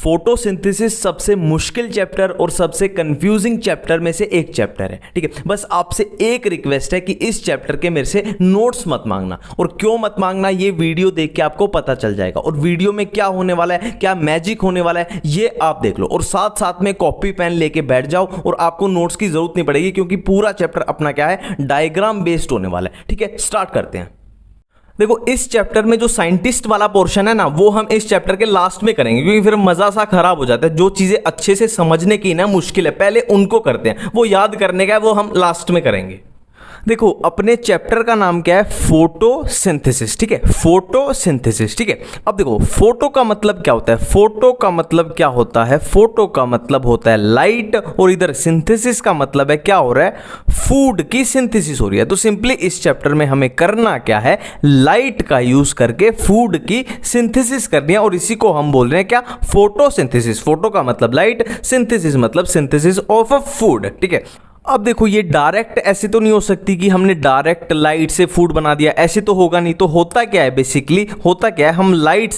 Photosynthesis सबसे मुश्किल chapter और सबसे कंफ्यूजिंग चैप्टर में से एक चैप्टर है। ठीक है, बस आपसे एक रिक्वेस्ट है कि इस चैप्टर के मेरे से नोट्स मत मांगना। और क्यों मत मांगना, ये वीडियो देख के आपको पता चल जाएगा। और वीडियो में क्या होने वाला है, क्या मैजिक होने वाला है, ये आप देख लो। और साथ साथ में कॉपी पेन लेके बैठ जाओ और आपको नोट्स की जरूरत नहीं पड़ेगी, क्योंकि पूरा चैप्टर अपना क्या है, डायग्राम बेस्ड होने वाला है। ठीक है, स्टार्ट करते हैं। देखो, इस चैप्टर में जो साइंटिस्ट वाला पोर्शन है ना, वो हम इस चैप्टर के लास्ट में करेंगे, क्योंकि फिर मजा सा खराब हो जाता है। जो चीजें अच्छे से समझने की ना मुश्किल है, पहले उनको करते हैं। वो याद करने का है, वो हम लास्ट में करेंगे। देखो, अपने चैप्टर का नाम क्या है, फोटोसिंथेसिस। ठीक है, फोटोसिंथेसिस। ठीक है, अब देखो, फोटो का मतलब क्या होता है, फोटो का मतलब क्या होता है, फोटो का मतलब होता है लाइट, और इधर सिंथेसिस का मतलब है क्या हो रहा है, फूड की सिंथेसिस हो रही है। तो सिंपली इस चैप्टर में हमें करना क्या है, लाइट का यूज करके फूड की सिंथेसिस करनी है, और इसी को हम बोल रहे हैं क्या, फोटोसिंथेसिस। फोटो का मतलब लाइट, सिंथेसिस मतलब सिंथेसिस ऑफ अ फूड। ठीक है, अब देखो, ये डायरेक्ट ऐसे तो नहीं हो सकती कि हमने डायरेक्ट लाइट से फूड बना दिया, ऐसे तो होगा नहीं। तो होता क्या है, बेसिकली होता क्या है, हम लाइट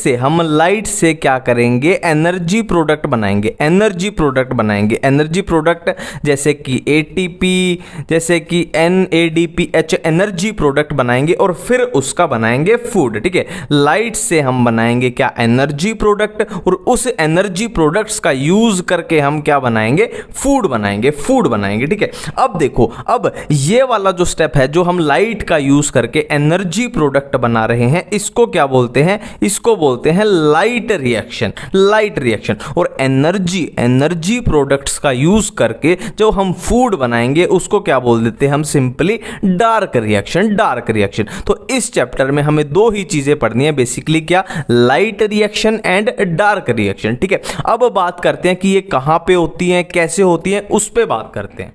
से क्या करेंगे, एनर्जी प्रोडक्ट बनाएंगे। एनर्जी प्रोडक्ट बनाएंगे, एनर्जी प्रोडक्ट जैसे कि एटीपी, जैसे कि NADPH, एनर्जी प्रोडक्ट बनाएंगे और फिर उसका बनाएंगे फूड। ठीक है, लाइट से हम बनाएंगे क्या, एनर्जी प्रोडक्ट, और उस एनर्जी प्रोडक्ट्स का यूज करके हम क्या बनाएंगे, फूड बनाएंगे। ठीक है, अब देखो, अब ये वाला जो स्टेप है, जो हम लाइट का यूज करके एनर्जी प्रोडक्ट बना रहे हैं, इसको क्या बोलते हैं, इसको बोलते हैं लाइट रिएक्शन। Light reaction. और एनर्जी प्रोडक्ट्स का यूज करके जो हम फूड बनाएंगे, उसको क्या बोल देते हैं हम, सिंपली डार्क रिएक्शन। तो इस चैप्टर में हमें दो ही चीजें पढ़नी है, बेसिकली क्या, light reaction and dark reaction. ठीक है, अब बात करते हैं कि ये कहां पे होती हैं, कैसे होती हैं, उस पे बात करते हैं।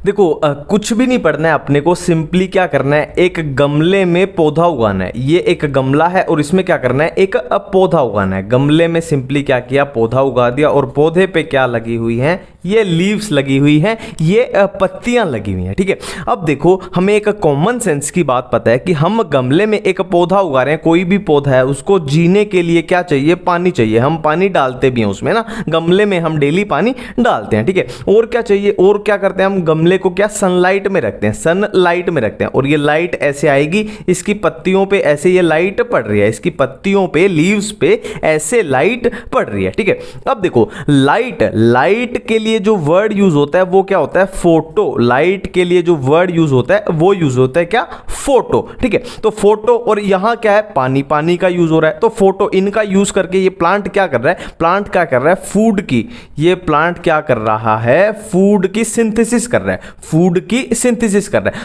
देखो, कुछ भी नहीं पढ़ना है अपने को, सिंपली क्या करना है, एक गमले में पौधा उगाना है। ये एक गमला है और इसमें क्या करना है, एक पौधा उगाना है। गमले में सिंपली क्या किया, पौधा उगा दिया, और पौधे पे क्या लगी हुई हैं, ये लीव्स लगी हुई हैं, ये पत्तियां लगी हुई हैं। ठीक है, अब देखो, हमें एक कॉमन सेंस की बात पता है कि हम गमले में एक पौधा उगा रहे हैं। कोई भी पौधा है, उसको जीने के लिए क्या चाहिए, पानी चाहिए। हम पानी डालते भी हैं उसमें ना, गमले में हम डेली पानी डालते हैं। ठीक है, और क्या चाहिए, और क्या करते हैं हम, गमले को क्या, सनलाइट में रखते हैं, और ये लाइट ऐसे आएगी, इसकी पत्तियों पे ऐसे ये लाइट पड़ रही है, इसकी पत्तियों पे, लीव्स पे ऐसे लाइट पड़ रही है। ठीक है, अब देखो, लाइट के लिए जो वर्ड यूज होता है वो क्या होता है, फोटो। लाइट के लिए जो वर्ड यूज होता है वो यूज होता है क्या, फोटो। ठीक है, तो फोटो, और यहां क्या है, पानी का यूज हो रहा है। तो फोटो, इनका यूज करके ये प्लांट क्या कर रहा है, फूड की, ये प्लांट क्या कर रहा है, फूड की सिंथेसिस कर रहा है।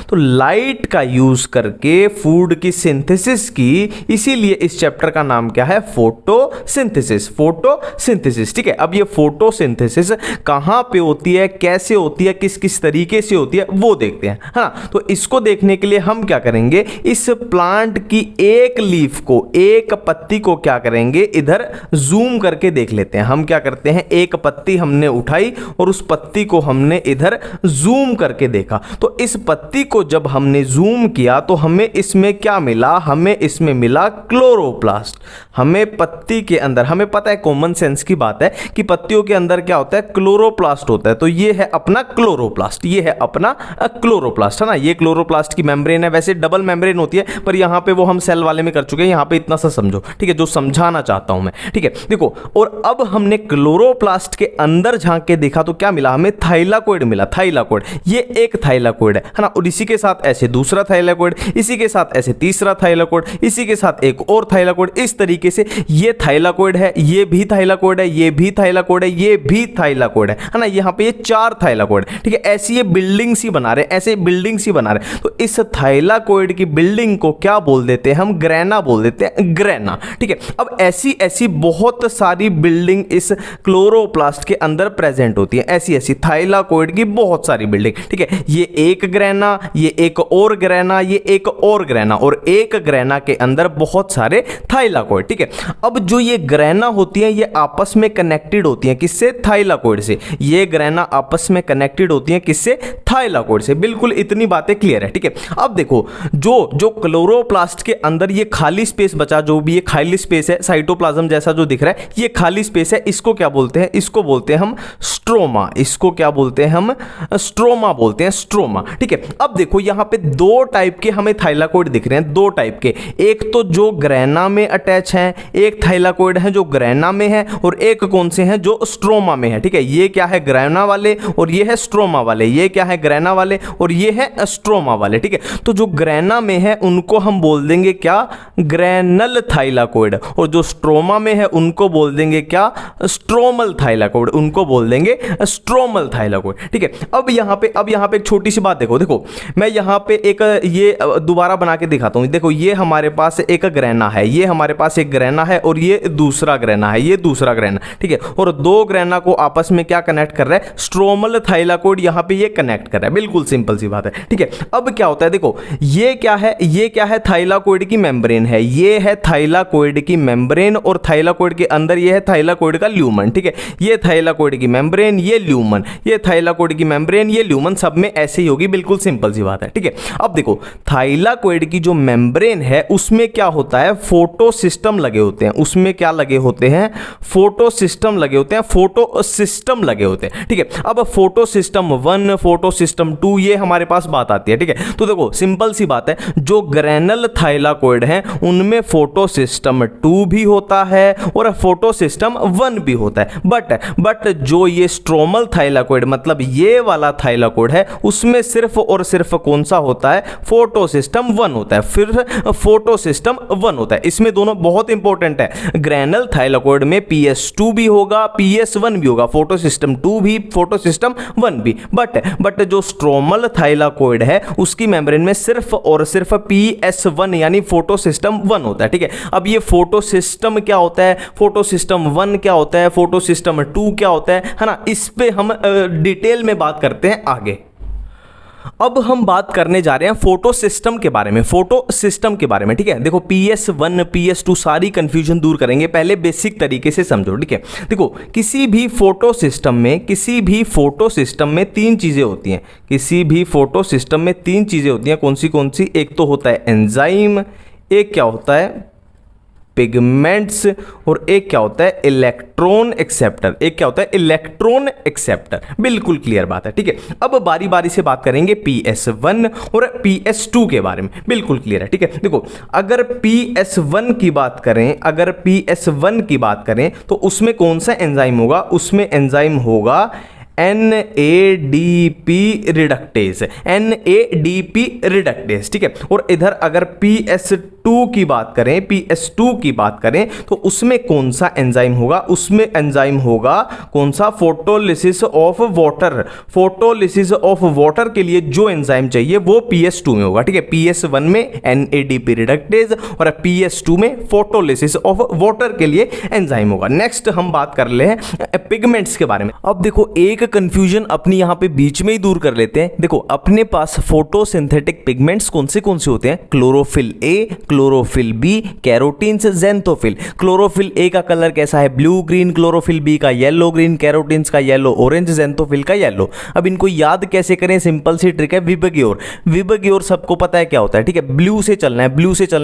तो लाइट का यूज करके फूड की सिंथेसिस की, इसीलिए इस चैप्टर का नाम क्या है, फोटोसिंथेसिस। ठीक है, अब ये फोटोसिंथेसिस कहां पे होती है, कैसे होती है, किस किस तरीके से होती है, वो देखते हैं। हाँ, तो इसको देखने के लिए हम क्या करेंगे, इस प्लांट की एक लीफ को, एक पत्ती को क्या करेंगे, इधर जूम करके देख लेते हैं। हम क्या करते हैं, एक पत्ती हमने उठाई और उस पत्ती को हमने इधर जूम करके देखा। तो इस पत्ती को जब हमने जूम किया तो हमें इसमें क्या मिला, हमें इसमें मिला क्लोरोप्लास्ट। हमें पत्ती के अंदर, हमें पता है, कॉमन सेंस की बात है कि पत्तियों के अंदर क्या होता है, क्लोरोप्लास्ट होता है। तो ये है अपना क्लोरोप्लास्ट, है ना। ये क्लोरोप्लास्ट की मेम्ब्रेन है, वैसे डबल मेम्ब्रेन होती है, पर यहां पे वो हम सेल वाले में कर चुके हैं, यहां पे इतना सा समझो। ठीक है, जो समझाना चाहता हूं मैं। ठीक है, देखो, और अब हमने क्लोरोप्लास्ट के अंदर झांक के देखा तो क्या मिला, हमें थाइलाकोइड मिला। ये एक थाइलाकोइड है ना, और इसी के साथ ऐसे दूसरा थाइलाकोइड, इसी के साथ ऐसे तीसरा थाइलाकोइड, इसी के साथ एक और थाइलाकोइड। इस तरीके से ये थाइलाकोइड है, ये भी थाइलाकोइड है, ये भी थाइलाकोइड है, ये भी थाइलाकोइड है ना। यहाँ पे ये 4 थाइलाकोइड। ठीक है, ऐसी ये बिल्डिंग सी बना रहे हैं, तो इस थाइलाकोइड की बिल्डिंग को क्या बोल देते हैं हम, ग्रेना बोल देते हैं, ग्रेना। ठीक है, अब ऐसी बहुत सारी बिल्डिंग इस क्लोरोप्लास्ट के अंदर प्रेजेंट होती है, ऐसी थाइलाकोइड की बहुत सारी बिल्डिंग। ठीक है, ये एक ग्रेना, ये एक और ग्रेना, ये एक और ग्रेना, और एक ग्रेना के अंदर बहुत सारे थाइलाकोइड। ठीक है, अब जो ये ग्रेना होती है ये आपस में कनेक्टेड होती हैं, किससे, थाइलाकोइड से। ये ग्रैना आपस में कनेक्टेड होती हैं किससे? थाइलाकोइड से। बिल्कुल इतनी बातें क्लियर है, ठीक है। अब देखो जो क्लोरोप्लास्ट के अंदर ये खाली स्पेस बचा, जो भी ये खाली स्पेस है साइटोप्लाज्म जैसा जो दिख रहा है, ये खाली स्पेस है, इसको क्या बोलते हैं? इसको बोलते हैं हम स्ट्रोमा। इसको क्या बोलते हैं हम? स्ट्रोमा बोलते हैं, स्ट्रोमा, ठीक है। अब देखो यहां पे दो टाइप के हमें थाइलाकोइड दिख रहे हैं, दो टाइप के। एक तो जो ग्रैना में अटैच है, एक थाइलाकोइड है जो ग्रैना में है, और एक कौन से हैं? जो स्ट्रोमा में है, ठीक है। ये क्या है? ग्रैना वाले, और ये है स्ट्रोमा वाले। ये क्या है? ग्रैना वाले, और ये है स्ट्रोमा वाले, ठीक है। तो जो ग्रैना में है उनको हम बोल देंगे क्या? ग्रैनल थाइलाकोइड। और जो स्ट्रोमा में है उनको बोल देंगे क्या? Stromal thylakoid. उनको बोल देंगे स्ट्रोमल थाइलाकोइड, ठीक है। अब यहां पे एक छोटी सी बात देखो मैं यहां पे एक ये दोबारा बना के दिखाता हूं। देखो ये हमारे पास एक ग्रैना है, ये हमारे पास एक ग्रैना है, और ये दूसरा ग्रैना है, ये दूसरा ग्रैना, ठीक है। और दो ग्रैना को आपस में क्या कनेक्ट कर रहा है? स्ट्रोमल थाइलाकोइड यहां पे ये कनेक्ट कर रहा है। बिल्कुल सिंपल सी बात है, ठीक है। अब क्या होता है? देखो ये क्या है? ये क्या है? थाइलाकोइड की मेम्ब्रेन है। ये है थाइलाकोइड की मेम्ब्रेन, और थाइलाकोइड के अंदर ये है थाइलाकोइड का ल्यूमन, ठीक है। ये थाइलाकोइड की मेम्ब्रेन, ये ल्यूमन, ये थाइलाकोइड की मेम्ब्रेन, ये ल्यूमन, सब में ऐसे ही होगी। बिल्कुल सिंपल सी बात है, ठीक है। अब देखो थाइलाकोइड की जो मेम्ब्रेन है उसमें क्या होता है? फोटो सिस्टम लगे होते हैं। उसमें क्या लगे होते हैं? फोटो सिस्टम लगे होते हैं, फोटो सिस्टम लगे होते हैं, ठीक है। अब फोटो सिस्टम 1, फोटो सिस्टम 2, ये हमारे पास बात आती है, ठीक है। तो देखो सिंपल सी बात है, जो ग्रैनल थाइलाकोइड हैं उनमें फोटो सिस्टम 2 भी होता है और फोटो सिस्टम 1 भी होता है। बट जो ये स्ट्रोमल थाइलाकोइड मतलब ये वाला थाइलाकोइड है उसमें सिर्फ और सिर्फ कौन सा होता है? फोटो सिस्टम 1 होता है, फिर फोटो सिस्टम 1 होता है। इसमें दोनों बहुत इंपॉर्टेंट है। ग्रैनल थाइलाकोइड में PS2 भी होगा, PS1 भी होगा, फोटो सिस्टम 2 भी, फोटो सिस्टम 1 भी। बट जो स्ट्रोमल थाइलाकोइड है उसकी मेम्ब्रेन में सिर्फ और सिर्फ PS1 यानी फोटो सिस्टम 1 होता है, ठीक है। अब ये फोटो सिस्टम क्या होता है, फोटो सिस्टम 1 क्या होता है, फोटो सिस्टम 2 क्या होता है ना, इस पे हम डिटेल में बात करते हैं आगे। अब हम बात करने जा रहे हैं फोटो सिस्टम के बारे में, फोटो सिस्टम के बारे में, ठीक है। देखो PS1 PS2 सारी कंफ्यूजन दूर करेंगे, पहले बेसिक तरीके से समझो, ठीक है। देखो किसी भी फोटो सिस्टम में तीन चीजें होती हैं। किसी भी फोटो सिस्टम में तीन चीजें होती हैं। कौन सी? एक तो होता है एंजाइम, एक क्या होता है? पिगमेंट्स, और एक क्या होता है? Electron acceptor. एक क्या होता है? Electron acceptor. बिल्कुल क्लियर बात है, ठीक है। अब बारी बारी से बात करेंगे PS1 और PS2 के बारे में। बिल्कुल क्लियर है, ठीक है। देखो अगर PS1 की बात करें तो उसमें कौन सा एंजाइम होगा? उसमें एंजाइम होगा NADP रिडक्टेज, ठीक है। और इधर अगर PS2 की बात करें तो उसमें कौन सा एंजाइम होगा? उसमें एंजाइम होगा कौन सा? Photolysis of water. Photolysis of water के लिए जो एंजाइम चाहिए वो PS2 में होगा, ठीक है। PS1 में NADP रिडक्टेज और PS2 में फोटोलिसिस ऑफ वाटर के लिए एंजाइम होगा। नेक्स्ट हम बात कर ले पिगमेंट्स के बारे में। अब देखो एक कंफ्यूजन अपनी यहां पे बीच में ही दूर कर लेते हैं। देखो अपने पास फोटोसिंथेटिक पिगमेंट्स कौन से होते हैं? Chlorophyll A, chlorophyll B, carotenes, ज़ेंथोफिल। Chlorophyll A का कलर कैसा है? ब्लू ग्रीन, क्लोरोफिल बी का येलो ग्रीन, कैरोटीन्स का येलो ऑरेंज, ज़ेंथोफिल का येलो। अब इनको याद कैसे करें? सिंपल सी ट्रिक है, विबग्योर। विबग्योर सबको पता है क्या होता है, ठीक है। ब्लू से चलना है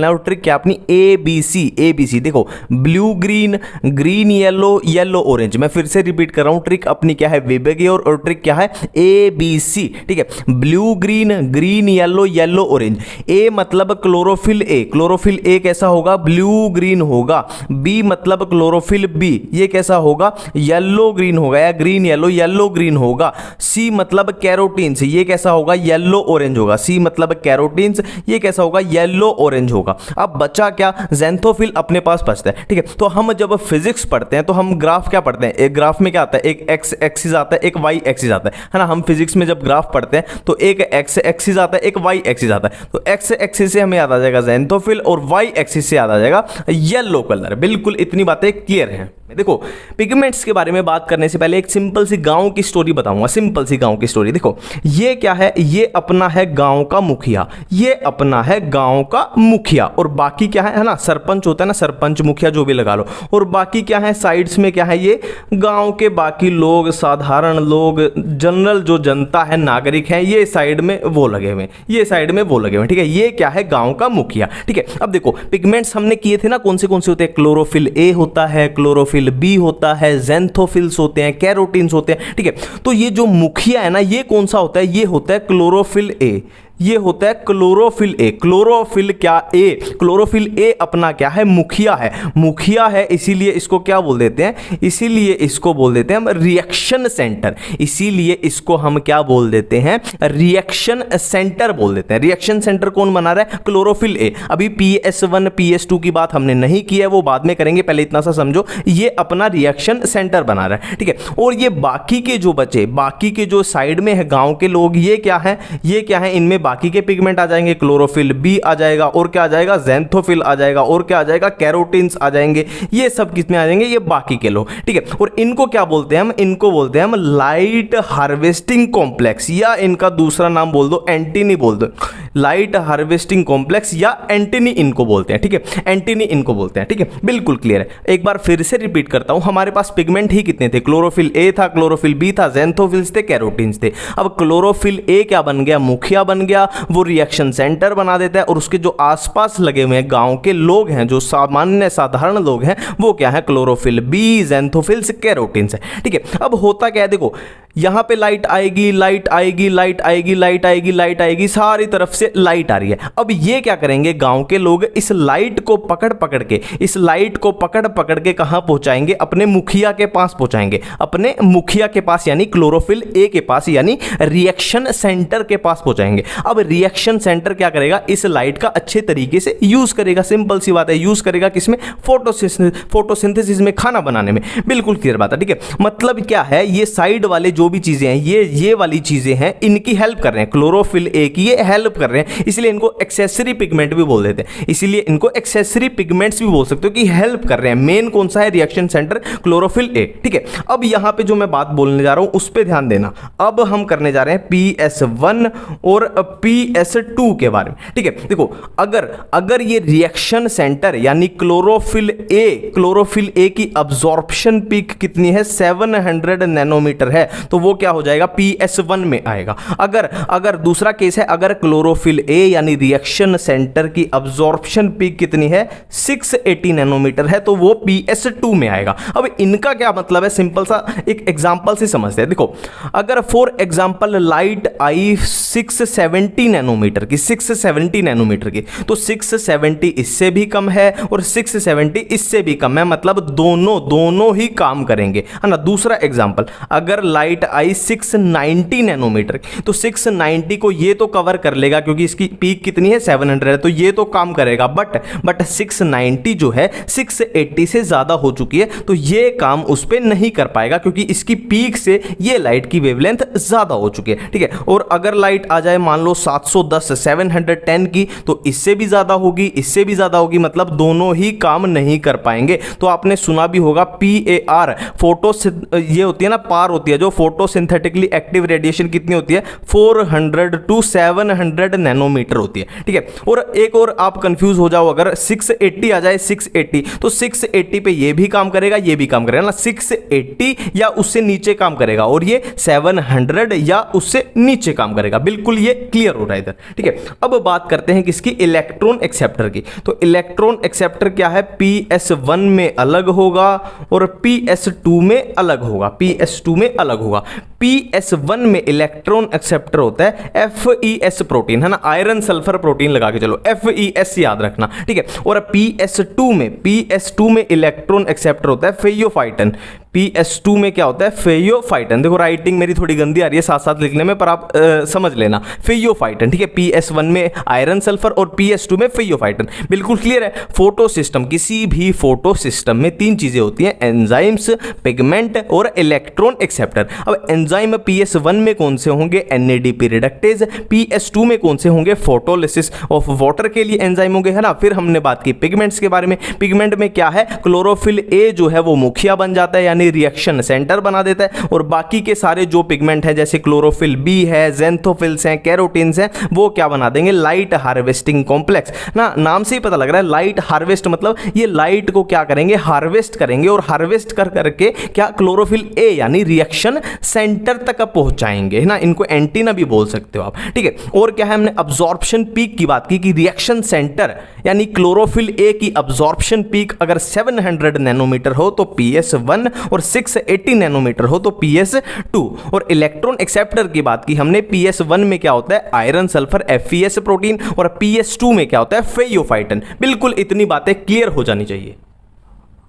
और ट्रिक क्या अपनी? ABC। देखो blue green, green yellow, yellow orange. मैं फिर से रिपीट कर रहा हूं, ट्रिक अपनी क्या है? विबग्योर, और ट्रिक क्या है? ABC, ठीक है। Blue green, green yellow, yellow orange. A मतलब क्लोरोफिल ए, क्लोरोफिल ए कैसा होगा? ब्लू ग्रीन होगा। बी मतलब क्लोरोफिल बी, ये कैसा होगा? येलो ग्रीन होगा, या ग्रीन येलो, येलो ग्रीन होगा। सी मतलब कैरोटीन्स, ये कैसा होगा? येलो ऑरेंज होगा। सी मतलब कैरोटीन्स, ये कैसा होगा? येलो ऑरेंज होगा। अब बचा क्या? ज़ेंथोफिल अपने पास बचता है, ठीक है। तो हम जब फिजिक्स पढ़ते हैं तो हम ग्राफ क्या पढ़ते हैं? एक ग्राफ में क्या आता है? एक एक्स एक्सिस आता है, एक वाई एक्सिस आता है ना। हम फिजिक्स में जब ग्राफ पढ़ते हैं तो एक एक्स एक्सिस आता है, एक वाई एक्सिस आता है। तो एक्स एक्सिस से हमें याद आ जाएगा ज़ेंथोफिल, क्लोरोफिल, और वाई एक्सिस से याद आ जाएगा येलो कलर। बिल्कुल इतनी बातें क्लियर हैं। देखो पिगमेंट्स के बारे में बात करने से पहले एक सिंपल सी गांव की स्टोरी बताऊंगा, सिंपल सी गांव की स्टोरी। देखो ये क्या है, ये अपना है गांव का मुखिया, ये अपना है गांव का मुखिया, और बाकी क्या है ना, सरपंच होता है ना, सरपंच मुखिया जो भी लगा लो, और बाकी क्या है साइड्स में, क्या है ये गांव के बाकी लोग, साधारण लोग, जनरल जो जनता है, नागरिक है, ये साइड में वो लगे हुए, ये साइड में वो लगे हुए, ठीक है। ये क्या है, गांव का मुखिया, ठीक है। अब देखो पिगमेंट्स हमने किए थे ना, कौन से होते हैं, क्लोरोफिल ए होता है, क्लोरोफिल बी होता है, ज़ैंथोफिल्स होते हैं, कैरोटीन्स होते हैं, ठीक है। तो ये जो मुखिया है ना, ये कौन सा होता है, ये होता है क्लोरोफिल ए, ये होता है क्लोरोफिल ए। क्लोरोफिल क्या ए, क्लोरोफिल ए अपना क्या है, मुखिया है, मुखिया है, इसीलिए इसको क्या बोल देते हैं, इसीलिए इसको बोल देते हैं हम रिएक्शन सेंटर, इसीलिए इसको हम क्या बोल देते हैं, रिएक्शन सेंटर बोल देते हैं। रिएक्शन सेंटर कौन बना रहा है, क्लोरोफिल ए। अभी PS1 PS2 की बात हमने नहीं की है, वो बाद में करेंगे, पहले इतना सा समझो, ये अपना रिएक्शन सेंटर बना रहा है, ठीक है। और ये बाकी के जो बचे, बाकी के जो साइड में है गांव के लोग, ये क्या है, ये क्या है, इनमें बाकी के पिगमेंट आ जाएंगे, क्लोरोफिल बी आ जाएगा, और क्या आ जाएगा, ज़ैंथोफिल आ जाएगा, और क्या आ जाएगा, कैरोटीन्स आ जाएंगे, ये सब किसमें आ जाएंगे, ये बाकी के लोग, ठीक है। और इनको क्या बोलते हैं हम, इनको बोलते हैं हम लाइट हार्वेस्टिंग कॉम्प्लेक्स, या इनका दूसरा नाम बोल दो एंटीनी बोल दो, लाइट हार्वेस्टिंग कॉम्प्लेक्स या एंटीनी इनको बोलते हैं, ठीक है, एंटीनी इनको बोलते हैं, ठीक है। बिल्कुल क्लियर है। एक बार फिर से रिपीट करता हूं, हमारे पास पिगमेंट ही कितने थे, क्लोरोफिल ए था, क्लोरोफिल बी था, ज़ैंथोफिल्स थे, कैरोटीन्स थे। अब क्लोरोफिल ए क्या बन गया, मुखिया बन गया, वो रिएक्शन सेंटर बना देता है, और उसके जो आसपास लगे हुए हैं गांव के लोग हैं, जो सामान्य साधारण लोग हैं, वो क्या है, क्लोरोफिल बी, ज़ैंथोफिल्स, कैरोटीन्स है, ठीक है। अब होता क्या है, देखो यहां पे लाइट आएगी, लाइट आएगी, लाइट आएगी, लाइट आएगी, लाइट आएगी, सारी तरफ से लाइट आ रही है। अब ये क्या करेंगे, गांव के लोग इस लाइट को पकड़ पकड़ के, इस लाइट को पकड़ पकड़ के कहां पहुंचाएंगे, अपने मुखिया के पास पहुंचाएंगे, अपने मुखिया के पास, यानी क्लोरोफिल ए के पास, यानी रिएक्शन सेंटर के पास पहुंचाएंगे। अब रिएक्शन सेंटर क्या करेगा, इस लाइट का अच्छे तरीके से यूज करेगा, सिंपल सी बात है, यूज करेगा किसमें, फोटोसिंथेसिस में, खाना बनाने में। बिल्कुल क्लियर बात है, ठीक है। मतलब क्या है, ये साइड वाले जो भी चीजें हैं, ये वाली चीजें हैं, इनकी हेल्प कर रहे हैं, क्लोरोफिल ए की ये हेल्प कर रहे हैं, इसलिए इनको एक्सेसरी पिगमेंट भी बोल देते हैं, इसीलिए इनको एक्सेसरी पिगमेंट्स भी बोल सकते हो कि हेल्प कर रहे हैं। मेन कौन सा है, रिएक्शन सेंटर क्लोरोफिल ए, ठीक है। अब यहां पे जो मैं बात बोलने जा रहा हूं उस पे ध्यान देना। अब हम करने जा रहे हैं PS1 और PS2 के बारे में, ठीक है। देखो अगर ये रिएक्शन सेंटर यानी क्लोरोफिल ए की अब्जॉर्प्शन पीक कितनी है, 700 नैनोमीटर है, तो वो क्या हो जाएगा, PS1 में आएगा। अगर दूसरा केस है, अगर क्लोरोफिल ए यानी रिएक्शन सेंटर की अब्जॉर्प्शन पीक कितनी है, 680 नैनोमीटर है, तो वो PS2 में आएगा। अब इनका क्या मतलब है, सिंपल सा एक एग्जांपल से समझते हैं। देखो अगर फॉर एग्जांपल लाइट आई 670 नैनोमीटर की, 670 नैनोमीटर की, तो 670 इससे भी कम है और 670 इससे भी कम है, मतलब दोनों ही काम करेंगे, है ना। दूसरा एग्जांपल, अगर लाइट आई 690 नैनोमीटर, तो 690 को ये तो कवर कर लेगा क्योंकि इसकी पीक कितनी है, 700 है, तो ये तो काम करेगा, बट 690 जो है 680 से ज्यादा हो चुकी है, तो ये काम उस पे नहीं कर पाएगा क्योंकि इसकी पीक से ये लाइट की वेवलेंथ ज्यादा हो चुकी है, ठीक है। और अगर लाइट आ जाए मान लो 710 710 की, तो इससे भी ज्यादा होगी, इससे भी ज्यादा होगी, मतलब दोनों ही काम नहीं कर पाएंगे। तो आपने सुना भी होगा PAR, फोटो ये होती है ना, पार होती है जो फोटोसिंथेटिकली एक्टिव रेडिएशन कितनी होती है, 400 to 700 नैनोमीटर होती है, ठीक है। और एक और आप कंफ्यूज हो जाओ, अगर 680 आ जाए, 680, तो 680 पे ये भी काम करेगा, ये भी काम करेगा ना, 680 या उससे नीचे काम करेगा, और ये 700 या उससे नीचे काम करेगा। बिल्कुल ये क्लियर हो रहा है इधर, ठीक है। अब बात करते हैं किसकी, इलेक्ट्रॉन एक्सेप्टर की। तो इलेक्ट्रॉन एक्सेप्टर क्या है, PS1 में अलग होगा और PS2 में अलग होगा, PS2 में अलग होगा। PS1 में इलेक्ट्रॉन एक्सेप्टर होता है FeS प्रोटीन, है ना, आयरन सल्फर प्रोटीन लगा के चलो, FeS याद रखना, ठीक है। और PS2 में इलेक्ट्रॉन एक्सेप्टर होता है फेयोफाइटन, PS2 में क्या होता है, फेयोफाइटन। देखो राइटिंग मेरी थोड़ी गंदी आ रही है साथ साथ लिखने में, पर आप समझ लेना, फेयोफाइटन, ठीक है। PS1 में आयरन सल्फर और PS2 में फेयोफाइटन, बिल्कुल क्लियर है। फोटो सिस्टम, किसी भी फोटो सिस्टम में तीन चीजें होती हैं, एंजाइम्स, पिगमेंट और इलेक्ट्रॉन एक्सेप्टर। अब एंजाइम PS1 में कौन से होंगे, NADP रिडक्टेज। PS2 में कौन से होंगे, फोटोलिसिस ऑफ वाटर के लिए एंजाइम होंगे, है ना। फिर हमने बात की पिगमेंट्स के बारे में। पिगमेंट में क्या है, क्लोरोफिल ए जो है वो मुखिया बन जाता है, यानी रिएक्शन सेंटर बना देता है, और बाकी के सारे जो पिगमेंट है जैसे क्लोरोफिल बी है, जेंथोफिल्स हैं, कैरोटीन्स हैं, वो क्या बना देंगे, लाइट हार्वेस्टिंग कॉम्प्लेक्स ना। नाम से ही पता लग रहा है लाइट हार्वेस्ट, मतलब ये लाइट को क्या करेंगे, हार्वेस्ट करेंगे, और हार्वेस्ट कर करके क्या क्लोरोफिल ए यानी रिएक्शन सेंटर तक पहुंचाएंगे, है ना। इनको एंटीना भी बोल सकते हो आप, ठीक है। और क्या है, हमने अब्जॉर्प्शन पीक की बात की कि रिएक्शन सेंटर यानी क्लोरोफिल ए की अब्जॉर्प्शन पीक अगर 700 नैनोमीटर हो तो PS1 और 680 नैनोमीटर हो तो PS2। और इलेक्ट्रॉन एक्सेप्टर की बात की हमने, PS1 में क्या होता है, आयरन सल्फर FeS प्रोटीन, और PS2 में क्या होता है, फेयोफाइटन। बिल्कुल इतनी बातें क्लियर हो जानी चाहिए।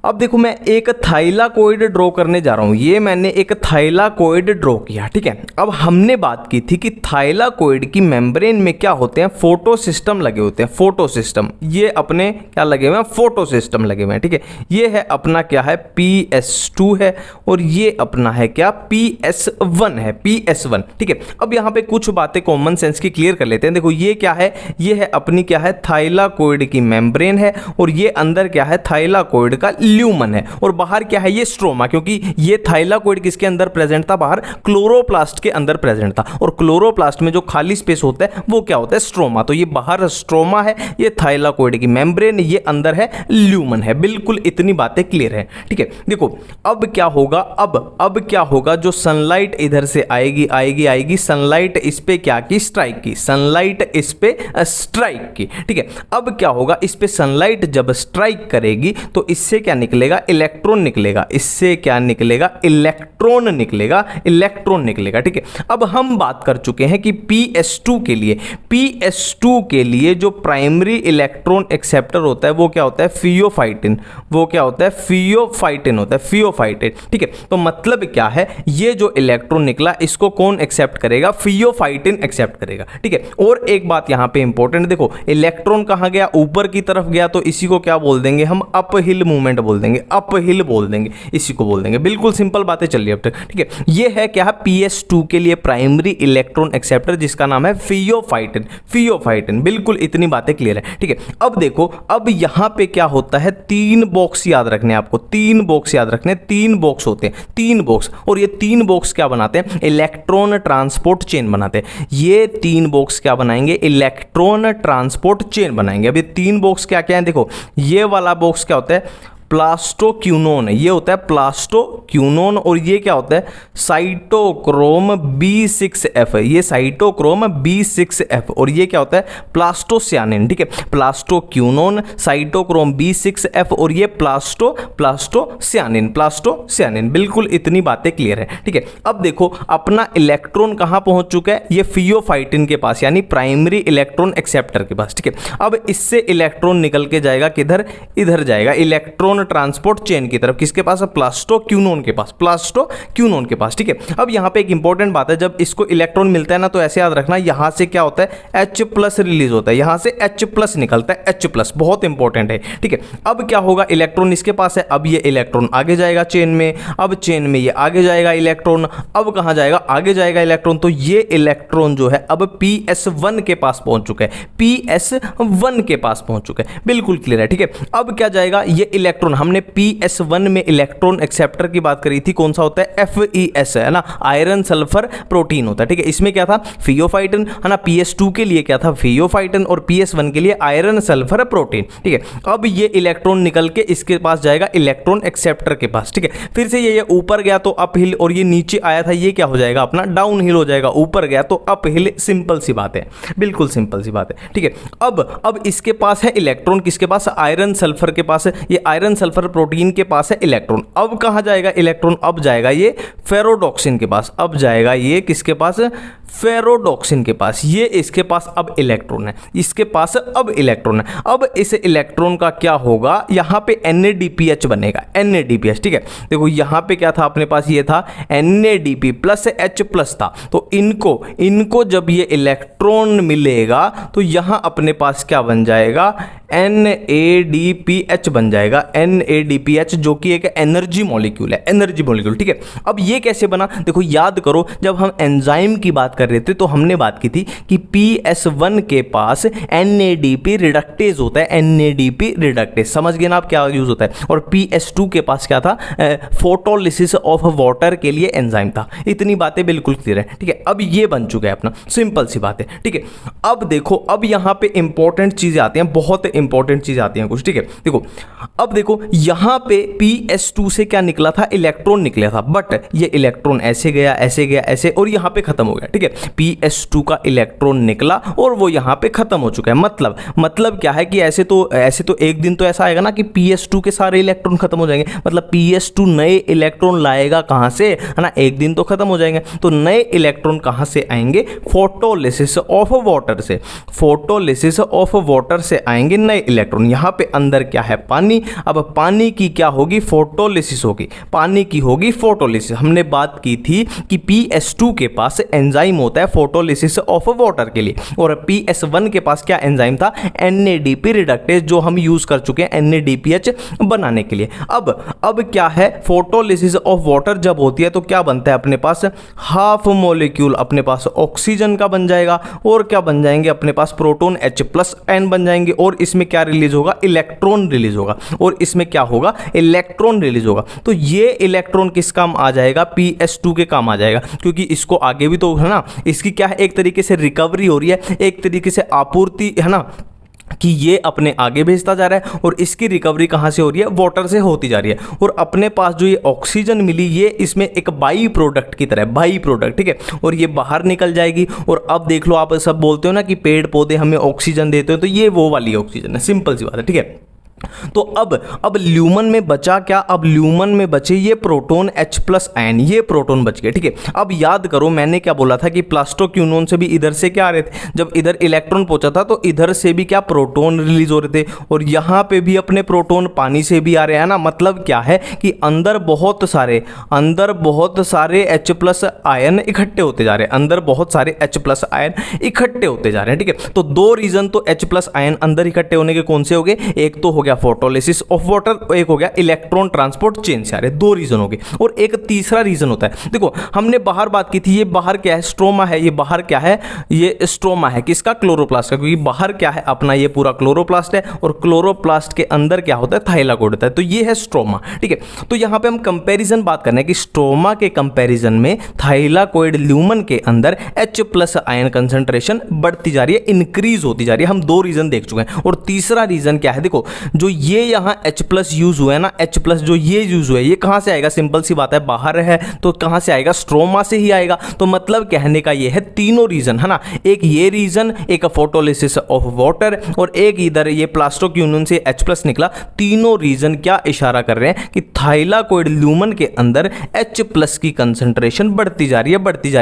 अब देखो मैं एक थाइलाकोइड ड्रॉ करने जा रहा हूं, ये मैंने एक थाइलाकोइड ड्रॉ किया, ठीक है। अब हमने बात की थी कि थाइलाकोइड की मेम्ब्रेन में क्या होते हैं, फोटो सिस्टम लगे होते हैं, फोटो सिस्टम। ये अपने क्या लगे हुए हैं, फोटो सिस्टम लगे हुए हैं, ठीक है। ये है अपना क्या है, PS2 है, और ये अपना है क्या, PS1 है, PS1, ठीक है। अब यहाँ पे कुछ बातें कॉमन सेंस की क्लियर कर लेते हैं। देखो ये क्या है, ये है अपनी क्या है, थाइलाकोइड की मेम्ब्रेन है, और ये अंदर क्या है, थाइलाकोइड का ल्यूमन है, और बाहर क्या है, ये स्ट्रोमा, क्योंकि ये थाइलाकोइड किसके अंदर प्रेजेंट था, बाहर क्लोरोप्लास्ट के अंदर प्रेजेंट था, और क्लोरोप्लास्ट में जो खाली स्पेस होता है वो क्या होता है, स्ट्रोमा। तो ये बाहर स्ट्रोमा है, ये थाइलाकोइड की मेम्ब्रेन, ये अंदर है ल्यूमन है। बिल्कुल इतनी बातें क्लियर है, ठीक है। देखो अब क्या होगा, अब क्या होगा, जो सनलाइट इधर से आएगी आएगी आएगी, सनलाइट इस पे क्या की, स्ट्राइक की, सनलाइट इस पे स्ट्राइक की, ठीक है। अब क्या होगा, इस पे सनलाइट जब स्ट्राइक करेगी तो इससे क्या निकलेगा, इलेक्ट्रॉन निकलेगा। इससे क्या निकलेगा, इलेक्ट्रॉन निकलेगा, इलेक्ट्रॉन निकलेगा, ठीक है। अब हम बात कर चुके हैं कि PS2 के लिए जो प्राइमरी इलेक्ट्रॉन एक्सेप्टर होता है वो क्या होता है, फियोफाइटिन। वो क्या होता है, फियोफाइटिन होता है, फियोफाइटिन, ठीक है। तो मतलब क्या है, ये जो इलेक्ट्रॉन निकला इसको कौन एक्सेप्ट करेगा, फियोफाइटिन एक्सेप्ट करेगा, ठीक है। और एक बात यहां पे इंपॉर्टेंट, देखो इलेक्ट्रॉन कहां गया, ऊपर की तरफ गया, तो इसी को क्या बोल देंगे हम, अप हिल मूवमेंट बोल देंगे, अप हिल बोल देंगे, इसी को बोल देंगे। बिल्कुल सिंपल बातें चल रही है अब तक, ठीक है। ये है क्या है, PS2 के लिए प्राइमरी इलेक्ट्रॉन एक्सेप्टर जिसका नाम है फियोफाइटिन, फियोफाइटिन। बिल्कुल इतनी बातें क्लियर है, ठीक है। अब देखो, अब यहां पे क्या होता है, तीन बॉक्स याद रखने आपको, तीन बॉक्स याद रखने, तीन बॉक्स होते हैं, तीन बॉक्स, और ये तीन बॉक्स क्या बनाते हैं, इलेक्ट्रॉन ट्रांसपोर्ट चेन बनाते हैं। ये तीन बॉक्स क्या बनाएंगे, इलेक्ट्रॉन ट्रांसपोर्ट चेन बनाएंगे। अब ये तीन बॉक्स क्या क्या है, देखो ये वाला बॉक्स क्या होता है, प्लास्टोक्यूनोन है, ये होता है प्लास्टोक्यूनोन, और ये क्या होता है, साइटोक्रोम B6F है, ये साइटोक्रोम B6F, और ये क्या होता है, प्लास्टोसियानिन, ठीक है। प्लास्टोक्यूनोन, साइटोक्रोम B6F, और ये प्लास्टोसियानिन, प्लास्टोसियानिन। बिल्कुल इतनी बातें क्लियर है, ठीक है। अब देखो अपना इलेक्ट्रॉन कहां पहुंच चुका है, ये फियोफाइटिन के पास, यानी प्राइमरी इलेक्ट्रॉन एक्सेप्टर के पास, ठीक है। अब इससे इलेक्ट्रॉन निकल के जाएगा किधर, इधर जाएगा, इलेक्ट्रॉन ट्रांसपोर्ट चेन की तरफ, किसके पास है, प्लास्टोक्यूनोन के पास, प्लास्टोक्यूनोन के पास, ठीक है। अब यहां पे एक इंपॉर्टेंट बात है, जब इसको इलेक्ट्रॉन मिलता है ना, तो ऐसे याद रखना, यहां से क्या होता है, H+ रिलीज होता है, यहां से H+ निकलता है, H+, बहुत इंपॉर्टेंट है, ठीक है। अब क्या होगा, इलेक्ट्रॉन इसके पास है, अब ये इलेक्ट्रॉन आगे जाएगा चेन में, अब चेन में ये आगे जाएगा इलेक्ट्रॉन, अब कहां जाएगा, आगे जाएगा इलेक्ट्रॉन, तो ये इलेक्ट्रॉन जो है अब PS1 के पास पहुंच चुका है, PS1 के पास पहुंच चुका है। बिल्कुल क्लियर है, ठीक है। अब क्या जाएगा, ये इलेक्ट्रॉन, हमने PS1 में इलेक्ट्रॉन एक्सेप्टर की बात करी थी, कौन सा होता है, FeS है ना, आयरन सल्फर प्रोटीन होता है, ठीक है। इसमें क्या था, फियोफाइटिन, है ना। PS2 के लिए क्या था, फियोफाइटिन, और PS1 के लिए आयरन सल्फर प्रोटीन, ठीक है। अब ये इलेक्ट्रॉन निकल के इसके पास जाएगा, इलेक्ट्रॉन एक्सेप्टर के पास, ठीक है। फिर से ये ऊपर गया तो अप हिल, और ये नीचे आया था, ये क्या हो जाएगा, अपना डाउन हिल हो जाएगा, ऊपर गया तो अप हिल। सिंपल सी बात है, बिल्कुल सिंपल सी बात है, ठीक है। अब इसके पास है इलेक्ट्रॉन, किसके पास, आयरन सल्फर के पास है। ये आयरन सल्फर प्रोटीन के पास है इलेक्ट्रॉन। अब कहाँ जाएगा इलेक्ट्रॉन? अब जाएगा ये फेरोडॉक्सिन के पास। अब जाएगा ये किसके पास? फेरोडॉक्सिन के पास। ये इसके पास अब इलेक्ट्रॉन है, इसके पास अब इलेक्ट्रॉन है। अब इस इलेक्ट्रॉन का क्या होगा? यहाँ पे NADPH बनेगा, NADPH, ठीक है। देखो यहाँ पे क्या था अपने पास? ये था NADP प्लस H प्लस था। तो इनको जब ये इलेक्ट्रॉन मिलेगा तो यहाँ अपने पास क्या बन जाएगा? NADPH बन जाएगा, NADPH, जो कि एक एनर्जी मॉलिक्यूल है, एनर्जी मॉलिक्यूल, ठीक है। अब ये कैसे बना? देखो याद करो, जब हम एंजाइम की बात कर रहे थे तो हमने बात की थी कि PS1 के पास NADP रिडक्टेज होता है, NADP रिडक्टेज, समझ गए ना आप क्या यूज होता है। और PS2 के पास क्या था? फोटोलिसिस ऑफ वाटर के लिए एंजाइम था। इतनी बातें बिल्कुल क्लियर है, ठीक है। अब ये बन चुका है अपना, सिंपल सी बात है, ठीक है। अब देखो, अब यहाँ पे इंपॉर्टेंट चीजें आती हैं, बहुत इंपॉर्टेंट चीजें आती हैं कुछ, ठीक है। देखो अब देखो यहाँ पे PS2 से क्या निकला था? इलेक्ट्रॉन निकला था, बट ये इलेक्ट्रॉन ऐसे गया, ऐसे गया, ऐसे, और यहाँ पे खत्म हो गया, ठीक है। PS2 का इलेक्ट्रॉन निकला और वो यहाँ पे खत्म हो चुका है। मतलब क्या है कि ऐसे तो एक दिन तो ऐसा आएगा ना कि PS2 के सारे इलेक्ट्रॉन खत्म हो जाएंगे। मतलब PS2 नए इलेक्ट्रॉन लाएगा कहां से? है ना, एक दिन तो खत्म हो जाएंगे। तो नए इलेक्ट्रॉन कहां से आएंगे? फोटोलिसिस ऑफ वाटर से, फोटोलिसिस ऑफ वाटर से आएंगे नए इलेक्ट्रॉन। यहाँ पे अंदर क्या है? पानी। अब पानी की क्या होगी? फोटोलिसिस होगी, पानी की होगी फोटोलिसिस। हमने बात की थी कि PS2 के पास एंजाइम होता है फोटोलिसिस ऑफ वाटर के लिए, और PS1 के पास क्या एंजाइम था? NADP रिडक्टेज, जो हम यूज कर चुके हैं NADPH बनाने के लिए। अब क्या है? फोटोलिसिस ऑफ वाटर जब होती है तो क्या बनता है अपने पास? हाफ मॉलिक्यूल अपने पास ऑक्सीजन का बन जाएगा, और क्या बन जाएंगे अपने पास? प्रोटॉन H+N बन जाएंगे, और इसमें क्या रिलीज होगा? इलेक्ट्रॉन रिलीज होगा, और इसमें क्या होगा? इलेक्ट्रॉन रिलीज होगा। तो ये इलेक्ट्रॉन किस काम आ जाएगा? PS2 के काम आ जाएगा, क्योंकि इसको आगे भी तो है ना, इसकी क्या है, एक तरीके से रिकवरी हो रही है, एक तरीके से आपूर्ति है ना, कि ये अपने आगे भेजता जा रहा है, और इसकी रिकवरी कहाँ से हो रही है? वाटर से होती जा रही है। और अपने पास जो ये ऑक्सीजन मिली, ये इसमें एक बाई प्रोडक्ट की तरह, बाई प्रोडक्ट, ठीक है, और ये बाहर निकल जाएगी। और अब देख लो, आप सब बोलते हो ना कि पेड़ पौधे हमें ऑक्सीजन देते हो, तो ये वो वाली ऑक्सीजन है, सिंपल सी बात है, ठीक है। तो अब ल्यूमन में बचा क्या? अब ल्यूमन में बचे ये प्रोटॉन H+N, ये प्रोटॉन बच गए, ठीक है। अब याद करो, मैंने क्या बोला था कि प्लास्टोक्यूनोन से भी इधर से क्या आ रहे थे? जब इधर इलेक्ट्रॉन पहुंचा था तो इधर से भी क्या प्रोटॉन रिलीज हो रहे थे, और यहां पे भी अपने प्रोटॉन पानी से भी आ रहे हैं ना। मतलब क्या है कि अंदर बहुत सारे H+आयन इकट्ठे होते जा रहे हैं, अंदर बहुत सारे H+आयन इकट्ठे होते जा रहे हैं, ठीक है। तो दो रीजन तो H+आयन अंदर इकट्ठे होने के कौन से हो गए? एक तो हो गया फोटोलिसिस ऑफ वाटर, एक हो गया इलेक्ट्रॉन ट्रांसपोर्ट चेन से आ रहे, दो रीजन हो गए। और एक तीसरा रीजन होता है, देखो हमने बाहर बात की थी, ये बाहर क्या है? स्ट्रोमा है। ये बाहर क्या है? ये स्ट्रोमा है, किसका? क्लोरोप्लास्ट का, क्योंकि बाहर क्या है अपना? ये पूरा क्लोरोप्लास्ट है, और क्लोरोप्लास्ट के अंदर क्या होता है? थाइलाकोइड होता है। तो ये है स्ट्रोमा, ठीक है। तो यहां पे हम कंपैरिजन बात करना है कि स्ट्रोमा के कंपैरिजन में थाइलाकोइड ल्यूमन के अंदर H+ आयन कंसंट्रेशन बढ़ती जा रही है, इंक्रीज होती जा रही है। हम दो रीजन देख चुके हैं। और तीसरा रीजन क्या है? देखो, जो ये यहाँ H+ यूज हुआ है ना, H+ जो ये यूज हुआ है, ये कहां से आएगा? सिंपल सी बात है, बाहर है तो कहां से आएगा? स्ट्रोमा से ही आएगा। तो मतलब कहने का ये है, तीनों रीजन है ना, एक ये रीजन, एक फोटोलिसिस ऑफ वाटर, और एक इधर ये प्लास्टोक्यूनोन से H+ निकला। तीनों रीजन क्या इशारा कर रहे हैं कि थाइलाकोइड ल्यूमन के अंदर H+ की कंसंट्रेशन बढ़ती जा रही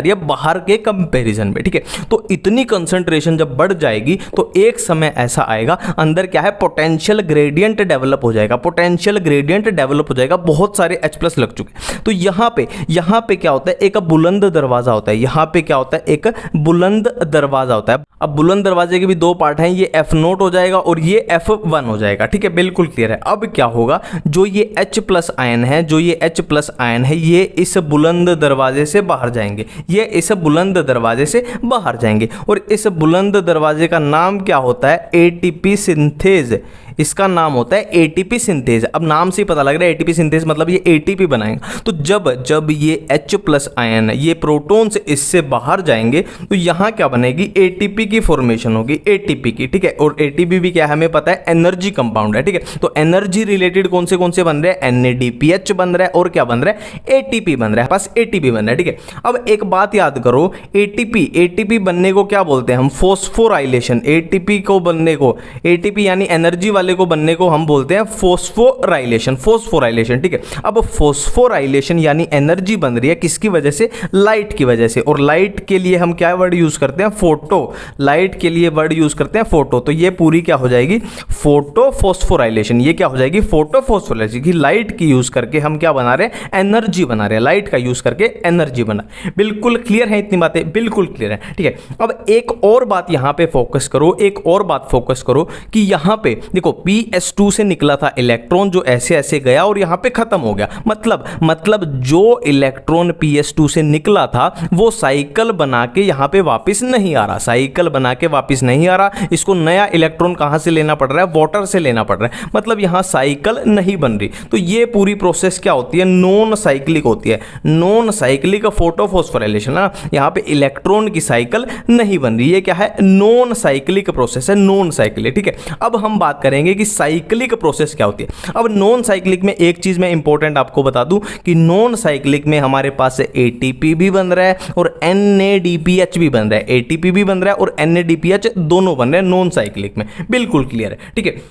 है बाहर के कंपैरिजन में, ठीक है। तो इतनी कंसंट्रेशन जब बढ़ जाएगी तो एक समय ऐसा आएगा, अंदर क्या है? पोटेंशियल ग्रेडियंट डेवलप हो जाएगा, पोटेंशियल ग्रेडियंट डेवलप हो जाएगा, बहुत सारे H+ लग चुके। तो यहाँ पे क्या होता है? एक बुलंद दरवाजा होता है। यहाँ पे क्या होता है? एक बुलंद दरवाजा होता है। अब बुलंद दरवाजे के भी दो पार्ट हैं, ये F0 हो जाएगा और ये F1 हो जाएगा, ठीक है, बिल्कुल क्लियर है। अब क्या होगा? जो ये H+ आयन है, ये इस बुलंद दरवाजे से बाहर जाएंगे, ये इस बुलंद दरवाजे से बाहर जाएंगे, और इस बुलंद दरवाजे का नाम क्या होता है? ATP synthase. इसका नाम होता है ATP सिंथेज। अब नाम से ही पता लग रहा है ATP सिंथेज मतलब ये ATP बनाएगा। तो जब ये H+ आयन, ये प्रोटॉन से इससे बाहर जाएंगे तो यहाँ क्या बनेगी? ATP की फॉर्मेशन होगी, ATP की, ठीक है। और ATP भी क्या है? हमें पता है एनर्जी कंपाउंड है, ठीक है। तो एनर्जी रिलेटेड कौन से बन रहे हैं? NADPH बन रहा है, और क्या बन रहा है? ATP बन रहा है, बस ATP बन रहा है, ठीक है। अब एक बात याद करो, ATP बनने को क्या बोलते हैं हम? फॉस्फोराइलेशन। ATP को बनने को, ATP यानी एनर्जी वाले वाले को बनने को हम बोलते हैं फोस्फोराइलेशन, फोस्फोराइलेशन, ठीक है। अब फोस्फोराइलेशन यानी एनर्जी बन रही है किसकी वजह से? लाइट की वजह से। और लाइट के लिए हम क्या वर्ड यूज करते हैं? फोटो। लाइट के लिए वर्ड यूज करते हैं फोटो। तो ये पूरी क्या हो जाएगी? Photo phosphorylation. ये क्या हो जाएगी? फोटो फोस्फोराइलेशन की लाइट की यूज करके हम क्या बना रहे हैं? एनर्जी बना रहे हैं। लाइट का यूज करके एनर्जी बना। बिल्कुल क्लियर है? इतनी बातें बिल्कुल क्लियर है, ठीक है। अब एक और बात यहां पे फोकस करो, एक और बात फोकस करो कि यहां पे देखो PS2 से निकला था इलेक्ट्रॉन जो ऐसे ऐसे गया और यहां पे खत्म हो गया। मतलब जो इलेक्ट्रॉन PS2 से निकला था वो साइकिल बना के यहां पे वापस नहीं आ रहा, साइकिल बना के वापस नहीं आ रहा। इसको नया इलेक्ट्रॉन कहां से लेना पड़ रहा है? वाटर से लेना पड़ रहा है। मतलब यहां साइकिल नहीं बन रही। तो ये पूरी प्रोसेस क्या होती है? नॉन साइक्लिक होती है। नॉन साइक्लिक फोटोफॉस्फोराइलेशन है। यहां पे इलेक्ट्रॉन की साइकिल नहीं बन रही। ये क्या है? नॉन साइक्लिक प्रोसेस है, नॉन साइक्लिक, ठीक है। अब हम बात करेंगे कि साइक्लिक प्रोसेस क्या होती है। अब नॉन साइक्लिक में एक चीज मैं इंपॉर्टेंट आपको बता दूं कि नॉन साइक्लिक में हमारे पास ATP भी बन रहा है और NADPH भी बन रहा है। ATP भी बन रहा है और NADPH दोनों बन रहे हैं नॉन साइक्लिक में। बिल्कुल क्लियर है, ठीक है।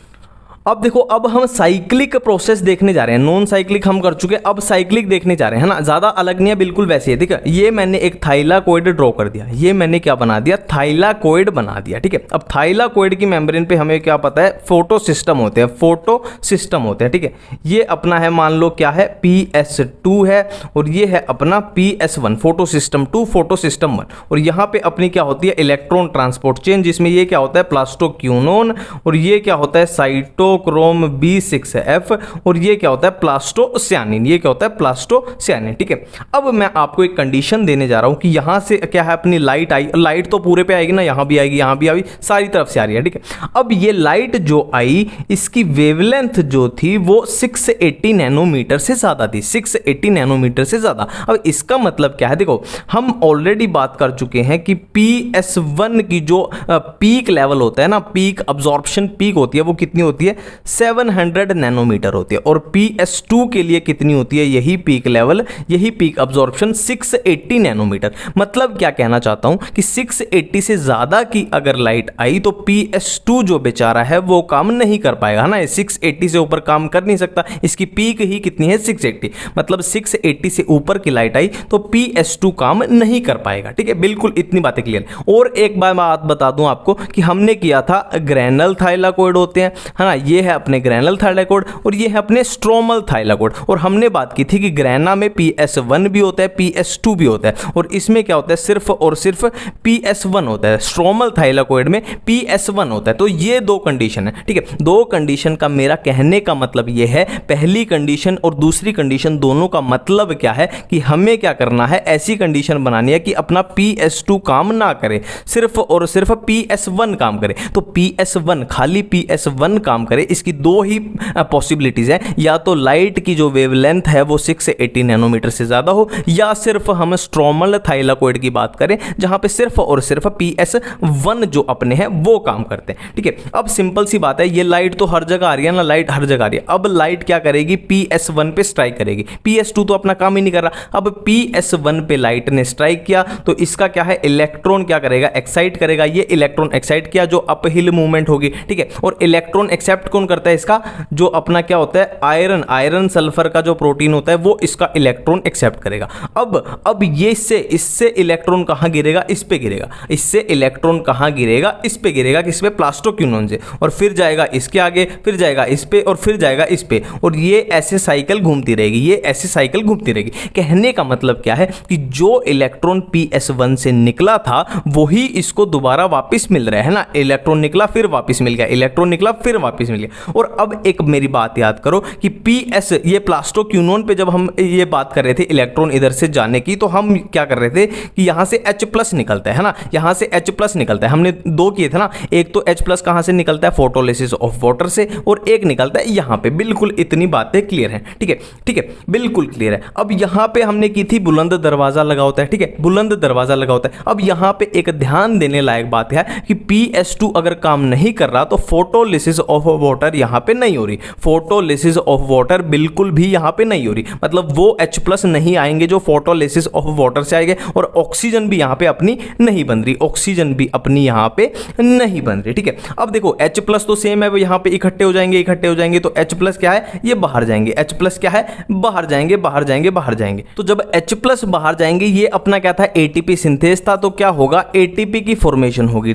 अब देखो, अब हम साइक्लिक प्रोसेस देखने जा रहे हैं। नॉन साइक्लिक हम कर चुके, अब साइक्लिक देखने जा रहे हैं, है ना। ज्यादा अलग नहीं है, बिल्कुल वैसे ही है, ठीक है। ये मैंने एक थाइलाकोइड ड्रॉ कर दिया। ये मैंने क्या बना दिया? थाइलाकोइड बना दिया, ठीक है। अब थाइलाकोइड की मेम्ब्रेन पे हमें क्या पता है? फोटो सिस्टम होते हैं, फोटो सिस्टम होते हैं, ठीक है। ये अपना है, मान लो क्या है? PS2 है और ये है अपना PS1, photo system 2, photo system 1। और यहाँ पे अपनी क्या होती है? इलेक्ट्रॉन ट्रांसपोर्ट चेन, जिसमें ये क्या होता है? प्लास्टोक्यूनोन, और ये क्या होता है? साइटोक्रोम B6F, और ये क्या होता है? प्लास्टोसियानिन। ये क्या होता है? प्लास्टोसियानिन, ठीक है। अब मैं आपको एक कंडीशन देने जा रहा हूं कि यहां से क्या है? अपनी लाइट आई, लाइट तो पूरे पे आएगी ना, यहां भी आएगी, यहां भी आएगी, सारी तरफ से आ रही है, ठीक है। अब ये लाइट जो आई, इसकी वेवलेंथ जो थी वो 680 नैनोमीटर से ज्यादा थी, 680 नैनोमीटर से ज्यादा। अब इसका मतलब क्या है? देखो, हम ऑलरेडी बात कर चुके हैं कि PS1 की जो पीक लेवल होता है ना, पीक अब्जॉर्प्शन पीक होती है, वो कितनी होती है? 700 नैनोमीटर होती है। और PS2 के लिए कितनी होती है? यही पीक लेवल, यही पीक अब्जॉर्प्शन 680 नैनोमीटर। मतलब क्या कहना चाहता हूं कि 680 से ज्यादा की अगर लाइट आई तो PS2 जो बेचारा है वो काम नहीं कर पाएगा, है ना। 680 से ऊपर काम कर नहीं सकता, इसकी पीक ही कितनी है? 680। मतलब 680 से ऊपर की लाइट आई तो PS2 काम नहीं कर पाएगा, ठीक है। बिल्कुल इतनी बातें क्लियर। और एक बात बता दूं आपको कि हमने किया था ग्रैनल थाइलाकोइड होते हैं, है ना। ये है अपने ग्रैनल थाइलाकोइड और ये है अपने स्ट्रोमल थाइलाकोइड। और हमने बात की थी कि ग्रैना में PS1 भी होता है, PS2 भी होता है, और इसमें क्या होता है? सिर्फ और सिर्फ PS1 होता है। स्ट्रोमल थाइलाकोइड में PS1 होता है। तो ये दो कंडीशन है, ठीक है। दो कंडीशन का मेरा कहने का मतलब ये है, पहली कंडीशन और दूसरी कंडीशन दोनों का मतलब क्या है कि हमें क्या करना है? ऐसी कंडीशन बनानी है कि अपना PS2 काम ना करे, सिर्फ और सिर्फ PS1 काम करे। तो PS1, खाली PS1 काम करे, इसकी दो ही पॉसिबिलिटीज है। या तो लाइट की जो वेवलेंथ है वो 680 नैनोमीटर से ज्यादा हो, या सिर्फ हम स्ट्रोमल थाइलाकोइड की बात करें जहां पे सिर्फ और सिर्फ PS1 जो अपने हैं वो काम करते हैं, ठीक है। अब सिंपल सी बात है, ये लाइट तो हर जगह आ रही है ना, लाइट हर जगह आ रही है। अब लाइट क्या करेगी? PS1 पे स्ट्राइक करेगी। PS2 तो अपना काम ही नहीं कर रहा। अब PS1 पे लाइट ने स्ट्राइक किया तो इसका क्या है? इलेक्ट्रॉन क्या करेगा? एक्साइट करेगा। ये इलेक्ट्रॉन एक्साइट किया, जो अपहिल मूवमेंट होगी, ठीक है। और इलेक्ट्रॉन एक्सेप्ट कौन करता है? इसका जो अपना क्या होता है? आयरन सल्फर का जो प्रोटीन होता है वो इसका इलेक्ट्रॉन एक्सेप्ट करेगा। अब ये इससे इलेक्ट्रॉन कहां गिरेगा? इस पे गिरेगा। इससे इलेक्ट्रॉन कहां गिरेगा? इस पे गिरेगा। किस पे? प्लास्टोक्यूनोन से। और फिर जाएगा इसके आगे, फिर जाएगा इस पे, और फिर जाएगा इस पे। और ये ऐसे साइकिल घूमती रहेगी, ये ऐसे साइकिल घूमती रहेगी। कहने का मतलब क्या है कि जो इलेक्ट्रॉन PS1 से निकला था वही इसको दोबारा वापस मिल रहा है ना। इलेक्ट्रॉन निकला फिर वापस मिल गया, इलेक्ट्रॉन निकला फिर वापस मिल गया। और अब एक मेरी बात याद करो कि PS, ये प्लास्टोक्यूनोन पे जब हम ये बात कर रहे थे इलेक्ट्रॉन इधर से जाने की, तो हम क्या कर रहे थे कि यहां से H+ निकलता है ना, यहां से H+ निकलता है। हमने दो किए थे ना, एक तो H+ कहां से निकलता है? फोटोलिसिस ऑफ वाटर से, और एक निकलता है यहां पे। बिल्कुल इतनी बातें क्लियर हैं, ठीक है, ठीक है, बिल्कुल क्लियर है। अब यहां पे हमने की थी बुलंद दरवाजा लगा होता है, ठीक है, बुलंद दरवाजा लगा होता है। अब यहां पे एक ध्यान देने लायक बात है कि PS2 अगर काम नहीं कर रहा तो फोटोलिसिस ऑफ वाटर यहाँ पे नहीं हो रही, फोटोलिसिस ऑफ वाटर बिल्कुल भी यहाँ पे नहीं हो रही, मतलब वो H+ नहीं आएंगे जो फोटोलिसिस ऑफ वाटर से आएंगे, और ऑक्सीजन भी यहाँ पे अपनी नहीं बन रही, ऑक्सीजन भी अपनी यहाँ पे नहीं बन रही। ठीक है, अब देखो H+ तो सेम है, वो यहाँ पे इकट्ठे हो जाएंगे, तो H+ क्या है, ये बाहर जाएंगे, H+ क्या है, बाहर जाएंगे। तो जब H+ बाहर जाएंगे, ये अपना क्या था, ATP सिंथेस था, तो क्या होगा, ATP की फॉर्मेशन होगी।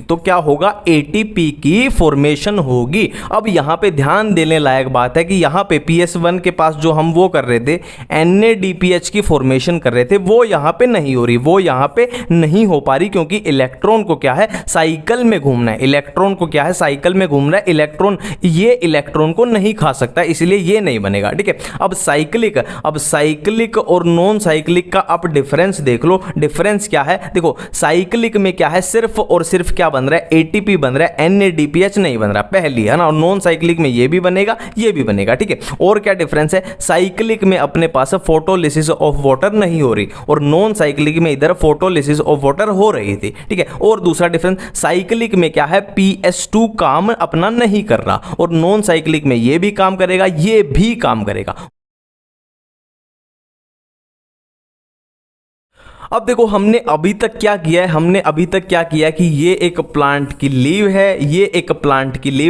ATP की फॉर्मेशन होगी। अब यहाँ पे ध्यान देने लायक बात है कि यहाँ पे PS1 के पास जो हम वो कर रहे थे, NADPH की फॉर्मेशन कर रहे थे, वो यहाँ पे नहीं हो रही, वो यहाँ पे नहीं हो पा रही, क्योंकि इलेक्ट्रॉन को क्या है, साइकिल में घूमना है, इलेक्ट्रॉन को क्या है, साइकिल में घूमना है, इलेक्ट्रॉन ये इलेक्ट्रॉन को नहीं खा सकता, इसलिए ये नहीं बनेगा। ठीक है, अब साइक्लिक और नॉन साइक्लिक का आप डिफरेंस देख लो। डिफरेंस क्या है, देखो साइक्लिक में क्या है, सिर्फ और सिर्फ क्या बन रहा है, ATP बन रहा है, NADPH नहीं बन रहा, पहली है ना, और नॉन साइक्लिक में ये भी बनेगा, ये भी बनेगा। ठीक है, और क्या डिफरेंस है, साइक्लिक में अपने पास फोटोलिसिस ऑफ वाटर नहीं हो रही, और नॉन साइक्लिक में इधर फोटोलिसिस ऑफ वाटर हो रही थी। ठीक है, और दूसरा डिफरेंस, साइक्लिक में क्या है, PS2 काम अपना नहीं कर रहा, और नॉन साइक्लिक में ये भी काम करेगा, ये भी काम करेगा। अब देखो हमने अभी तक क्या किया है, कि ये एक प्लांट की लीव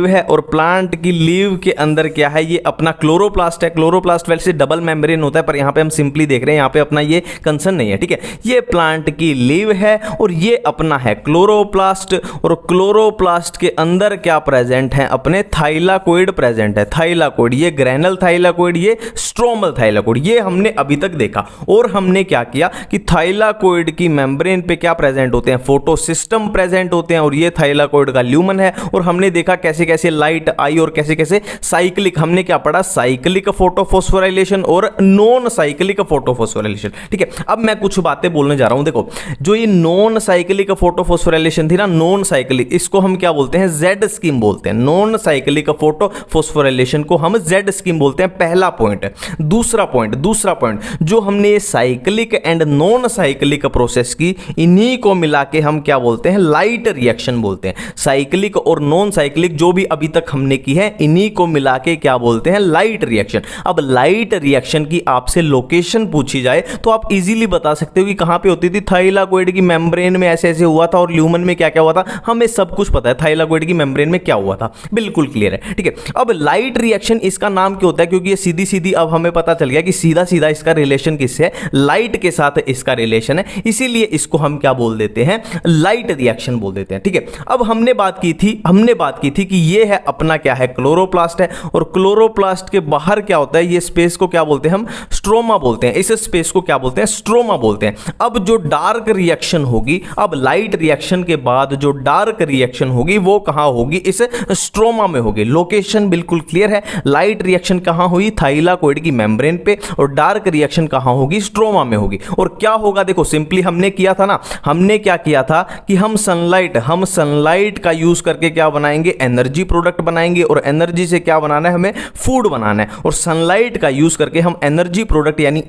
है, और प्लांट की लीव के अंदर क्या है, ये अपना क्लोरोप्लास्ट है। क्लोरोप्लास्ट वैसे डबल मेम्ब्रेन होता है, पर यहाँ पे हम सिंपली देख रहे हैं, यहाँ पे अपना ये कंसर्न नहीं है। ठीक है, ये प्लांट की लीव है और ये अपना है क्लोरोप्लास्ट, और क्लोरोप्लास्ट के अंदर क्या प्रेजेंट है, अपने थाइलाकोइड प्रेजेंट है। थाइलाकोइड, ये ग्रेनल थाइलाकोइड, ये स्ट्रोमल थाइलाकोइड, ये हमने अभी तक देखा। और हमने क्या किया कि थाइलाकोइड की मेम्ब्रेन पे क्या प्रेजेंट होते हैं, फोटोसिस्टम प्रेजेंट होते हैं, और ये थाइलाकोइड का ल्यूमन है। और हमने देखा कैसे कैसे लाइट आई और कैसे कैसे साइक्लिक, हमने क्या पढ़ा, साइक्लिक फोटोफॉस्फोराइलेशन और नॉन साइक्लिक फोटोफॉस्फोराइलेशन। ठीक है, अब मैं कुछ बातें बोलने जा रहा हूं। देखो जो ये नॉन साइक्लिक फोटोफॉस्फोराइलेशन थी ना, नॉन साइक्लिक, इसको हम क्या बोलते हैं, Z स्कीम बोलते हैं। नॉन साइक्लिक फोटोफॉस्फोराइलेशन को हम Z स्कीम बोलते हैं, पहला पॉइंट। दूसरा पॉइंट जो हमने ये cyclic and non cyclic process की, इन्हीं को मिला के हम क्या बोलते हैं, लाइट रिएक्शन बोलते हैं। साइक्लिक और नॉन साइक्लिक जो भी अभी तक हमने की है, इन्हीं को मिला के क्या बोलते हैं, लाइट रिएक्शन। अब लाइट रिएक्शन की आपसे लोकेशन पूछी जाए तो आप इजीली बता सकते हो कि कहां पे होती थी, थाइलाकोइड की मेम्ब्रेन में ऐसे ऐसे हुआ था, और ल्यूमन में क्या क्या हुआ था, हमें सब कुछ पता है, थाइलाकोइड की मेम्ब्रेन में क्या हुआ था, बिल्कुल क्लियर है। ठीक है, अब लाइट रिएक्शन इसका नाम क्यों होता है, क्योंकि ये सीधी सीधी अब हमें पता चल गया कि सीधा सीधा इसका रिलेशन किससे है, लाइट के साथ इसका रिलेशन है, इसीलिए इसको हम क्या बोल देते हैं, लाइट रिएक्शन बोल देते हैं। ठीक है, अब हमने बात की थी कि ये है अपना क्या है, क्लोरोप्लास्ट है, और क्लोरोप्लास्ट के बाहर क्या होता है, ये स्पेस को क्या बोलते हैं, हम स्ट्रोमा बोलते हैं। इस स्पेस को क्या बोलते हैं, स्ट्रोमा बोलते हैं। अब जो डार्क रिएक्शन होगी, अब लाइट रिएक्शन के बाद जो डार्क रिएक्शन होगी वो कहां होगी, इस स्ट्रोमा में होगी। लोकेशन बिल्कुल क्लियर है, लाइट रिएक्शन कहां हुई, थाइलाकोइड की मेम्ब्रेन पे, और डार्क रिएक्शन कहां होगी, स्ट्रोमा में होगी। और क्या होगा, देखो सिंपली हमने किया था ना, हमने क्या किया था कि हम सनलाइट का यूज करके क्या बनाएंगे, एनर्जी प्रोडक्ट बनाएंगे, और एनर्जी से क्या बनाना है, हमें फूड बनाना है। और सनलाइट का यूज करके हम एनर्जी प्रोडक्ट यानी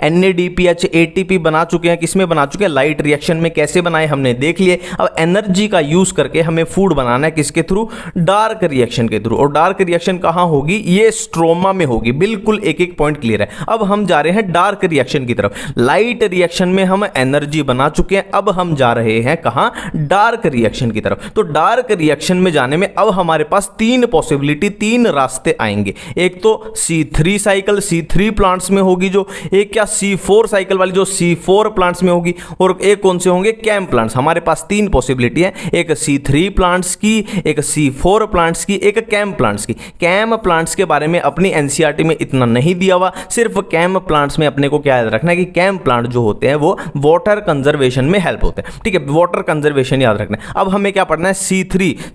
NADPH ATP बना चुके हैं। किसमें बना चुके हैं, लाइट रिएक्शन में। कैसे बनाए हमने देख लिए। अब एनर्जी का यूज करके हमें फूड बनाना है, किसके थ्रू, डार्क रिएक्शन के थ्रू। और डार्क रिएक्शन कहां होगी, ये स्ट्रोमा में होगी। बिल्कुल एक एक पॉइंट क्लियर है। अब हम जा रहे हैं डार्क रिएक्शन की तरफ। लाइट रिएक्शन में हम एनर्जी बना चुके हैं, अब हम जा रहे हैं कहां, डार्क रिएक्शन की तरफ। तो डार्क रिएक्शन में जाने में अब हमारे पास तीन पॉसिबिलिटी, तीन रास्ते आएंगे। एक तो C3 साइकिल, C3 प्लांट्स में होगी जो, एक क्या C4 साइकिल वाली जो C4 प्लांट्स में होगी, और एक कौन से होंगे, कैम प्लांट्स। हमारे पास तीन पॉसिबिलिटी है, एक C3 प्लांट्स की, एक C4 प्लांट्स की, एक कैम प्लांट्स की। कैम प्लांट्स के बारे में अपनी NCERT में इतना नहीं दिया हुआ, सिर्फ कैम प्लांट्स में अपने को क्या याद रखना है कि कैम प्लांट जो होते हैं वो वाटर कंजर्वेशन में हेल्प होते हैं। ठीक है, वाटर कंजर्वेशन याद रखना है। अब हमें क्या पढ़ना है,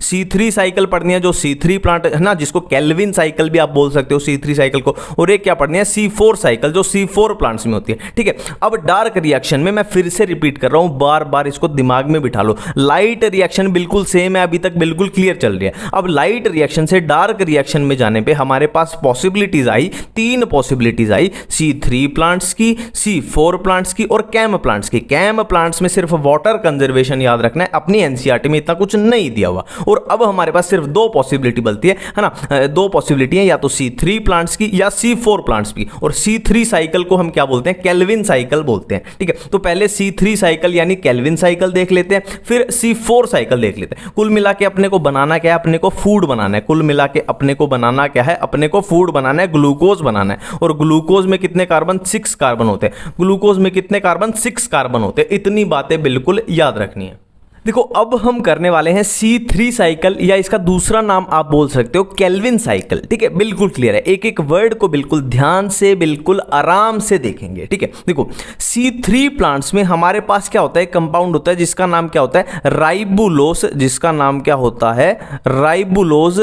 C3 साइकिल पढ़नी है, जो C3 प्लांट है ना, जिसको केल्विन साइकिल भी आप बोल सकते हो, C3 साइकिल को। और एक क्या पढ़नी है, C4 साइकिल, जो C4 प्लांट्स में होती है। ठीक है, अब डार्क रिएक्शन में मैं फिर से रिपीट कर रहा हूं, बार बार इसको दिमाग में बिठा लो। लाइट रिएक्शन बिल्कुल सेम है, अभी तक बिल्कुल क्लियर चल रही है। अब लाइट रिएक्शन से डार्क रिएक्शन में जाने पे हमारे पास पॉसिबिलिटीज आई, तीन पॉसिबिलिटीज आई, C3 प्लांट्स की, C4 प्लांट्स की और कैम कैम प्लांट्स की। कैम प्लांट्स में सिर्फ वाटर कंजर्वेशन याद रखना है, अपनी एनसीईआरटी में इतना कुछ नहीं दिया हुआ। और अब हमारे पास सिर्फ दो पॉसिबिलिटी बनती है ना, दो पॉसिबिलिटी है, या तो C3 प्लांट्स की या C4 प्लांट्स की। और C3 साइकिल को हम क्या बोलते हैं, केल्विन साइकिल बोलते हैं, ठीक है। तो पहले C3 साइकिल यानी केल्विन साइकिल देख लेते हैं, फिर C4 साइकिल देख लेते हैं। कुल मिला के अपने को बनाना क्या है, अपने को फूड बनाना है। कुल मिला के अपने को बनाना क्या है, अपने को फूड बनाना है, ग्लूकोज बनाना है। और ग्लूकोज में कितने कार्बन, 6 कार्बन होते हैं। ग्लूकोज में कितने कार्बन, 6 कार्बन होते हैं। इतनी बातें बिल्कुल याद रखनी है। देखो अब हम करने वाले हैं C3 साइकिल, या इसका दूसरा नाम आप बोल सकते हो केल्विन साइकिल, ठीक है। बिल्कुल क्लियर है, एक एक वर्ड को बिल्कुल ध्यान से, बिल्कुल आराम से देखेंगे, ठीक है। देखो C3 प्लांट्स में हमारे पास क्या होता है, कंपाउंड होता है जिसका नाम क्या होता है, राइबुलोस, जिसका नाम क्या होता है, राइबुलोज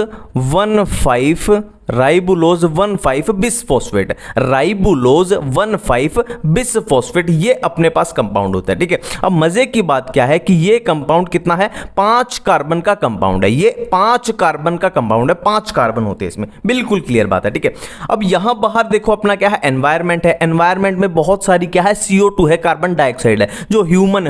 1,5 बिसफॉस्फेट। राइबुलोज 1,5 बिसफॉस्फेट, ये अपने पास कंपाउंड होता है, ठीक है। अब मजे की बात क्या है कि ये कंपाउंड कितना है, 5 कार्बन का कंपाउंड है। ये 5 कार्बन का कंपाउंड है, 5 कार्बन होते हैं इसमें, बिल्कुल क्लियर बात है, ठीक है। अब यहां बाहर देखो अपना क्या है, एनवायरमेंट है। एनवायरमेंट में बहुत सारी क्या है, CO2 है, कार्बन डाइऑक्साइड है। जो ह्यूमन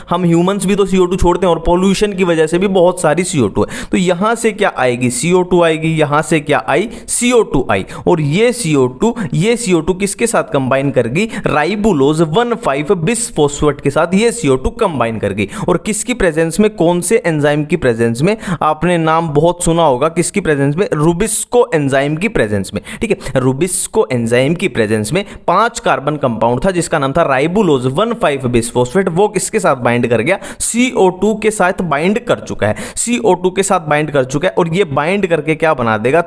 हम ह्यूमंस भी तो CO2 छोड़ते हैं, और पॉल्यूशन की वजह से भी बहुत सारी CO2 है। तो यहां से क्या आएगी, CO2 आएगी, यहां से क्या आई, CO2 आई। और ये CO2 किसके साथ कंबाइन करगी, राइबुलोज 1,5 बिसफॉस्फेट के साथ ये CO2 कंबाइन करगी। और किसकी प्रेजेंस में, कौन से एंजाइम की प्रेजेंस में, आपने नाम बहुत सुना होगा, किसकी प्रेजेंस में, रुबिस्को एंजाइम की प्रेजेंस में, ठीक है। रुबिस्को एंजाइम की प्रेजेंस में 5 कार्बन कंपाउंड था जिसका नाम था राइबुलोज 1,5 बिसफॉस्फेट। वो किसके साथ बाइंड कर गया, CO2 के साथ बाइंड कर चुका है, CO2 के साथ बाइंड कर चुका है। और ये बाइंड करके क्या बना देगा,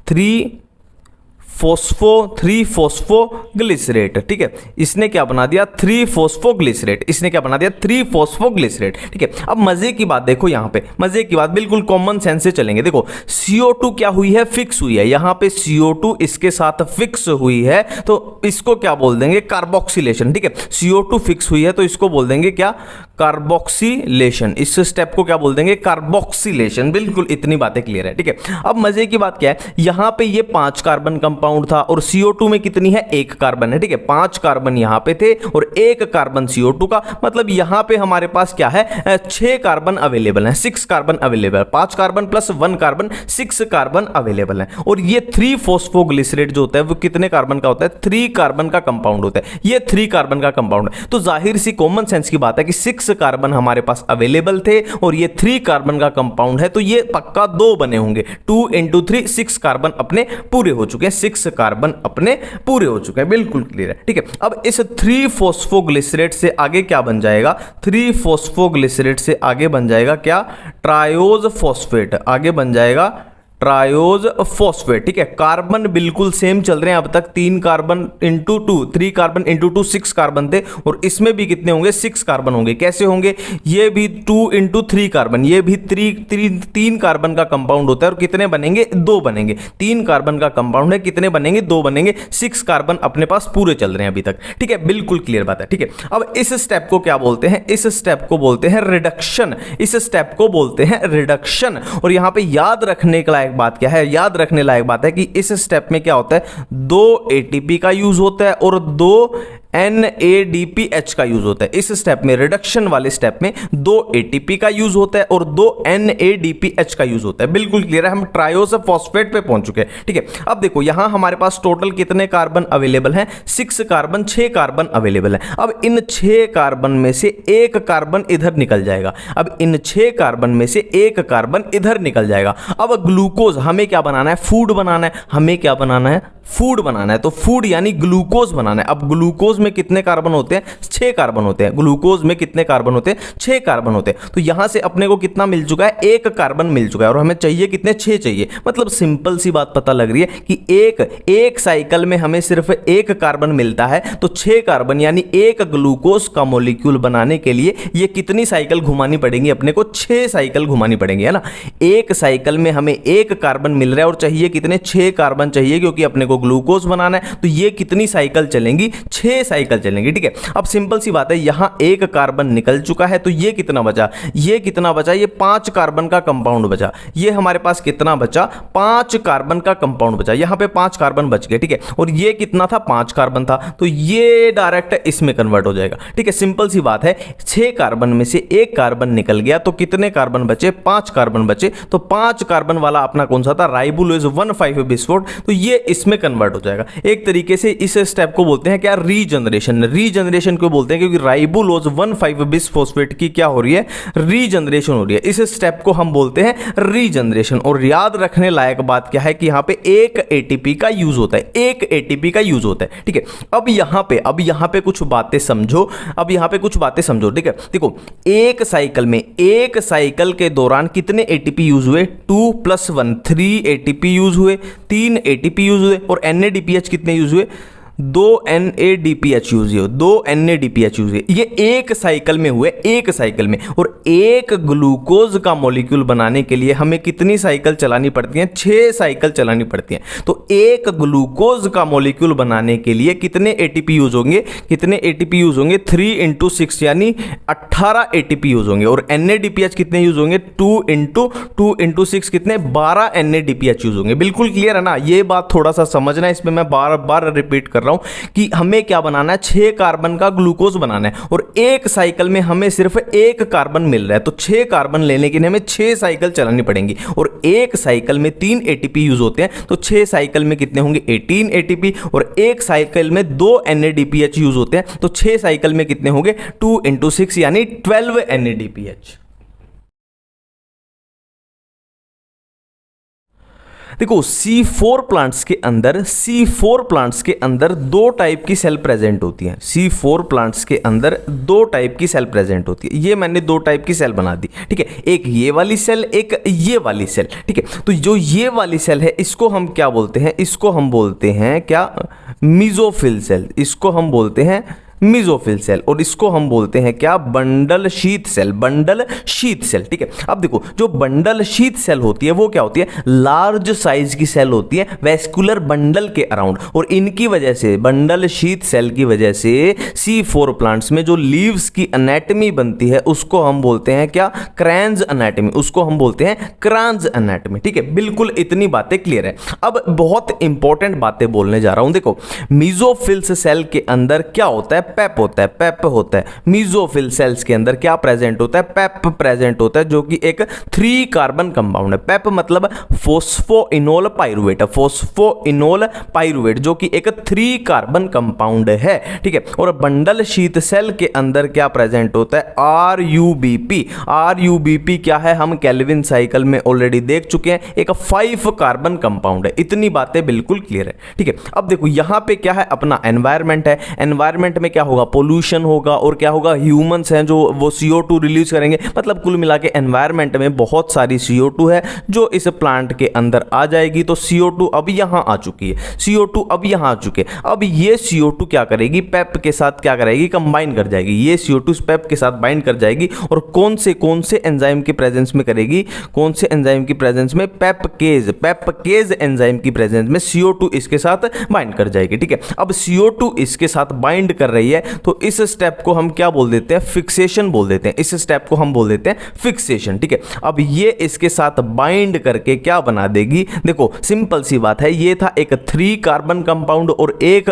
3-फॉस्फोग्लिसरेट, ठीक है। इसने क्या बना दिया, 3-फॉस्फोग्लिसरेट, इसने क्या बना दिया, 3-फॉस्फोग्लिसरेट, ठीक है। अब मजे की बात देखो, यहां पे मजे की बात, बिल्कुल कॉमन सेंस से चलेंगे। देखो CO2 क्या हुई है, फिक्स हुई है। यहां पे CO2 इसके साथ फिक्स हुई है, तो इसको क्या बोल देंगे, कार्बोक्सिलेशन, ठीक है। CO2 फिक्स हुई है तो इसको बोल देंगे क्या, कार्बोक्सिलेशन। इस स्टेप को क्या बोल देंगे, कार्बोक्सिलेशन। बिल्कुल इतनी बातें क्लियर है, ठीक है। अब मजे की बात क्या है, यहां पे ये 5 कार्बन कंपाउंड था और CO2 में कितनी है, 1 कार्बन है, ठीक है। 5 कार्बन यहां पे थे और 1 कार्बन CO2 का, मतलब यहां पे हमारे पास क्या है, 6 कार्बन अवेलेबल है, 6 कार्बन अवेलेबल है। 5 carbon plus 1 carbon, 6 carbon available है। और ये 3-फॉस्फोग्लिसरेट जो होता है वो कितने कार्बन का होता है, 3 कार्बन का कंपाउंड होता है। ये 3 कार्बन का कंपाउंड है। तो जाहिर सी कॉमन सेंस की बात है कि 6 कार्बन हमारे पास अवेलेबल थे और ये 3 कार्बन का कंपाउंड है, तो ये पक्का 2 बने होंगे। 2 × 3, 6 कार्बन अपने पूरे हो चुके हैं, 6 कार्बन अपने पूरे हो चुके हैं, बिल्कुल क्लियर है, ठीक है। अब इस 3-फॉस्फोग्लिसरेट से आगे क्या बन जाएगा, 3-फॉस्फोग्लिसरेट से आगे बन जाएगा क्या, ट्रायोज फॉस्फेट, आगे बन जाएगा ट्रायोज फॉस्फेट, ठीक है। कार्बन बिल्कुल सेम चल रहे हैं अब तक, 3 कार्बन × 2, 3 कार्बन × 2, 6 कार्बन थे। और इसमें भी कितने होंगे, 6 कार्बन होंगे। कैसे होंगे, ये भी 2 × 3 कार्बन, ये भी 3 कार्बन का कंपाउंड होता है। और कितने बनेंगे, 2 बनेंगे। 3 कार्बन का कंपाउंड है, कितने बनेंगे, 2 बनेंगे। 6 कार्बन अपने पास पूरे चल रहे हैं अभी तक, ठीक है। बिल्कुल क्लियर बात है, ठीक है। अब इस स्टेप को क्या बोलते हैं, इस स्टेप को बोलते हैं रिडक्शन, इस स्टेप को बोलते हैं रिडक्शन। और यहां पे याद रखने के लायक बात क्या है, याद रखने लायक बात है कि इस स्टेप में क्या होता है, 2 ATP का यूज होता है और 2 NADPH का यूज होता है। इस स्टेप में, रिडक्शन वाले स्टेप में 2 ATP का यूज होता है और 2 NADPH का यूज होता है। बिल्कुल क्लियर है, हम ट्रायोज फॉस्फेट पे पहुंच चुके हैं, ठीक है। अब देखो यहां हमारे पास टोटल कितने कार्बन अवेलेबल हैं, 6 कार्बन, 6 कार्बन अवेलेबल है। अब इन 6 कार्बन में से 1 कार्बन इधर निकल जाएगा। अब इन 6 कार्बन में से 1 कार्बन इधर निकल जाएगा। अब ग्लूकोज हमें क्या बनाना है, फूड बनाना है, हमें क्या बनाना है, फूड बनाना है। तो फूड यानी ग्लूकोज बनाना है। अब ग्लूकोज में कितने कार्बन होते हैं, 6 कार्बन होते हैं। ग्लूकोज में कितने कार्बन होते हैं, 6 कार्बन होते हैं। तो यहां से अपने को कितना मिल चुका है, 1 कार्बन मिल चुका है। और हमें चाहिए कितने, 6 चाहिए। मतलब सिंपल सी बात पता लग रही है कि एक साइकिल में हमें सिर्फ 1 कार्बन मिलता है, तो 6 कार्बन यानी 1 ग्लूकोज का मॉलिक्यूल बनाने के लिए ये कितनी साइकिल घुमानी पड़ेगी, अपने को 6 साइकिल घुमानी पड़ेगी, है ना। एक साइकिल में हमें 1 कार्बन मिल रहा है और चाहिए कितने, 6 कार्बन चाहिए, क्योंकि अपने को ग्लूकोज बनाना है। तो ये कितनी साइकिल चलेंगी, 6 साइकिल चलेंगी, ठीक है। अब सिंपल सी बात है, यहां एक कार्बन निकल चुका है तो ये कितना बचा, ये कितना बचा, ये 5 कार्बन का कंपाउंड बचा। ये हमारे पास कितना बचा, 5 कार्बन का कंपाउंड बचा। यहां पे 5 कार्बन बच गए, ठीक है। और ये कितना था, 5 कार्बन था, तो ये डायरेक्ट इसमें कन्वर्ट हो जाएगा, ठीक है। सिंपल सी बात है, 6 कार्बन में से एक कार्बन निकल गया तो कितने कार्बन बचे, 5 कार्बन बचे। तो 5 कार्बन वाला अपना कौन सा था, राइबोलोज 1,5 बिस्फोट, तो ये इसमें कन्वर्ट हो जाएगा। एक तरीके से इस स्टेप को बोलते हैं क्या, रीजनरेशन। रीजनरेशन क्यों बोलते हैं, क्योंकि राइबोलोज 1,5 बिस्फोस्फेट की क्या हो रही है, रीजनरेशन हो रही है। इस स्टेप को हम बोलते हैं रीजनरेशन। और याद रखने लायक बात क्या है कि यहां पे एक एटीपी का यूज होता है, एक एटीपी का यूज होता है, ठीक है। अब यहां पे कुछ बातें समझो, अब यहां पे कुछ बातें समझो, ठीक है। देखो, एक साइकिल में, एक साइकिल के दौरान कितने एटीपी यूज हुए, 2 + 1 3 एटीपी यूज हुए, 3 एटीपी यूज हुए। और NADPH कितने यूज हुए, 2 NADPH यूज हुए, 2 NADPH यूज हुए। ये एक साइकिल में हुए, एक साइकिल में। और एक ग्लूकोज का मॉलिक्यूल बनाने के लिए हमें कितनी साइकिल चलानी पड़ती हैं, 6 साइकिल चलानी पड़ती हैं। तो एक ग्लूकोज का मॉलिक्यूल बनाने के लिए कितने एटीपी यूज होंगे, कितने एटीपी यूज होंगे, 3 × 6 यानी 18 एटीपी यूज होंगे। और NADPH कितने यूज होंगे, 2 × 6 कितने, 12 NADPH यूज होंगे। बिल्कुल क्लियर है ना, ये बात थोड़ा सा समझना है, इसमें मैं बार बार रिपीट कर रहा हूं कि हमें क्या बनाना है, 6 कार्बन का ग्लूकोज बनाना है। और एक साइकिल में हमें सिर्फ एक कार्बन मिल रहा है, तो 6 कार्बन लेने के लिए हमें 6 साइकिल चलानी पड़ेंगी। और एक साइकिल में 3 एटीपी यूज होते हैं, तो 6 साइकिल में कितने होंगे, 18 एटीपी। और एक साइकिल में 2 NADPH यूज होते हैं, तो 6 साइकिल में कितने होंगे, 2 × 6 यानी 12 NADPH। देखो, C4 प्लांट्स के अंदर 2 टाइप की सेल प्रेजेंट होती हैं। C4 प्लांट्स के अंदर 2 टाइप की सेल प्रेजेंट होती है। ये मैंने 2 टाइप की सेल बना दी, ठीक है। एक ये वाली सेल, एक ये वाली सेल, ठीक है। तो जो ये वाली सेल है, इसको हम क्या बोलते हैं, इसको हम बोलते हैं क्या, मीजोफिल सेल। इसको हम बोलते हैं मीजोफिल सेल। और इसको हम बोलते हैं क्या, bundle sheath cell, bundle sheath cell, ठीक है। अब देखो, जो बंडल शीथ सेल होती है वो क्या होती है, लार्ज साइज की सेल होती है वेस्कुलर बंडल के अराउंड। और इनकी वजह से, बंडल शीथ सेल की वजह से C4 प्लांट्स में जो लीव्स की एनाटॉमी बनती है उसको हम बोलते हैं क्या, क्रांज एनाटॉमी, उसको हम बोलते हैं क्रांज एनाटॉमी, ठीक है। बिल्कुल इतनी बातें क्लियर है। अब बहुत इंपॉर्टेंट बातें बोलने जा रहा हूं। देखो, मीजोफिल्स सेल के अंदर क्या होता है, पेप होता है, पेप होता है। मीजोफिल सेल्स के अंदर क्या प्रेजेंट होता है, पेप प्रेजेंट होता है, जो कि एक 3 कार्बन कंपाउंड है। पेप मतलब फोस्फोइनोल पाइरुवेट, फोस्फोइनोल पाइरुवेट, जो कि एक 3 कार्बन कंपाउंड है, ठीक है। और बंडल शीथ सेल के अंदर क्या प्रेजेंट होता है, RUBP। RUBP क्या है, हम केल्विन साइकिल में ऑलरेडी देख चुके हैं, एक 5 कार्बन कंपाउंड है। इतनी बातें बिल्कुल क्लियर है, ठीक है। अब देखो, यहां पे क्या है, अपना एनवायरमेंट है। एनवायरमेंट में क्या होगा, पोल्यूशन होगा, और क्या होगा, ह्यूमंस हैं जो वो CO2 रिलीज करेंगे। मतलब कुल मिला के एनवायरमेंट में बहुत सारी CO2 है जो इस प्लांट के अंदर आ जाएगी। तो CO2 अब यहां आ चुकी है, CO2 अब यहां आ चुके। अब ये CO2 क्या करेगी, पेप के साथ क्या करेगी, कंबाइन कर जाएगी। ये CO2 पेप के साथ बाइंड कर जाएगी। और कौन से एंजाइम की प्रेजेंस में करेगी, कौन से एंजाइम की प्रेजेंस में, पेपकेज एंजाइम की प्रेजेंस में CO2 इसके साथ बाइंड कर जाएगी, ठीक है। अब CO2 इसके साथ बाइंड कर रही है, तो इस स्टेप को हम क्या बोल देते हैं, फिक्सेशन बोल देते हैं। इस स्टेप को हम बोल देते हैं फिक्सेशन, ठीक है। अब ये इसके साथ बाइंड करके क्या बना देगी, देखो सिंपल सी बात है, ये था एक 3 कार्बन कंपाउंड और एक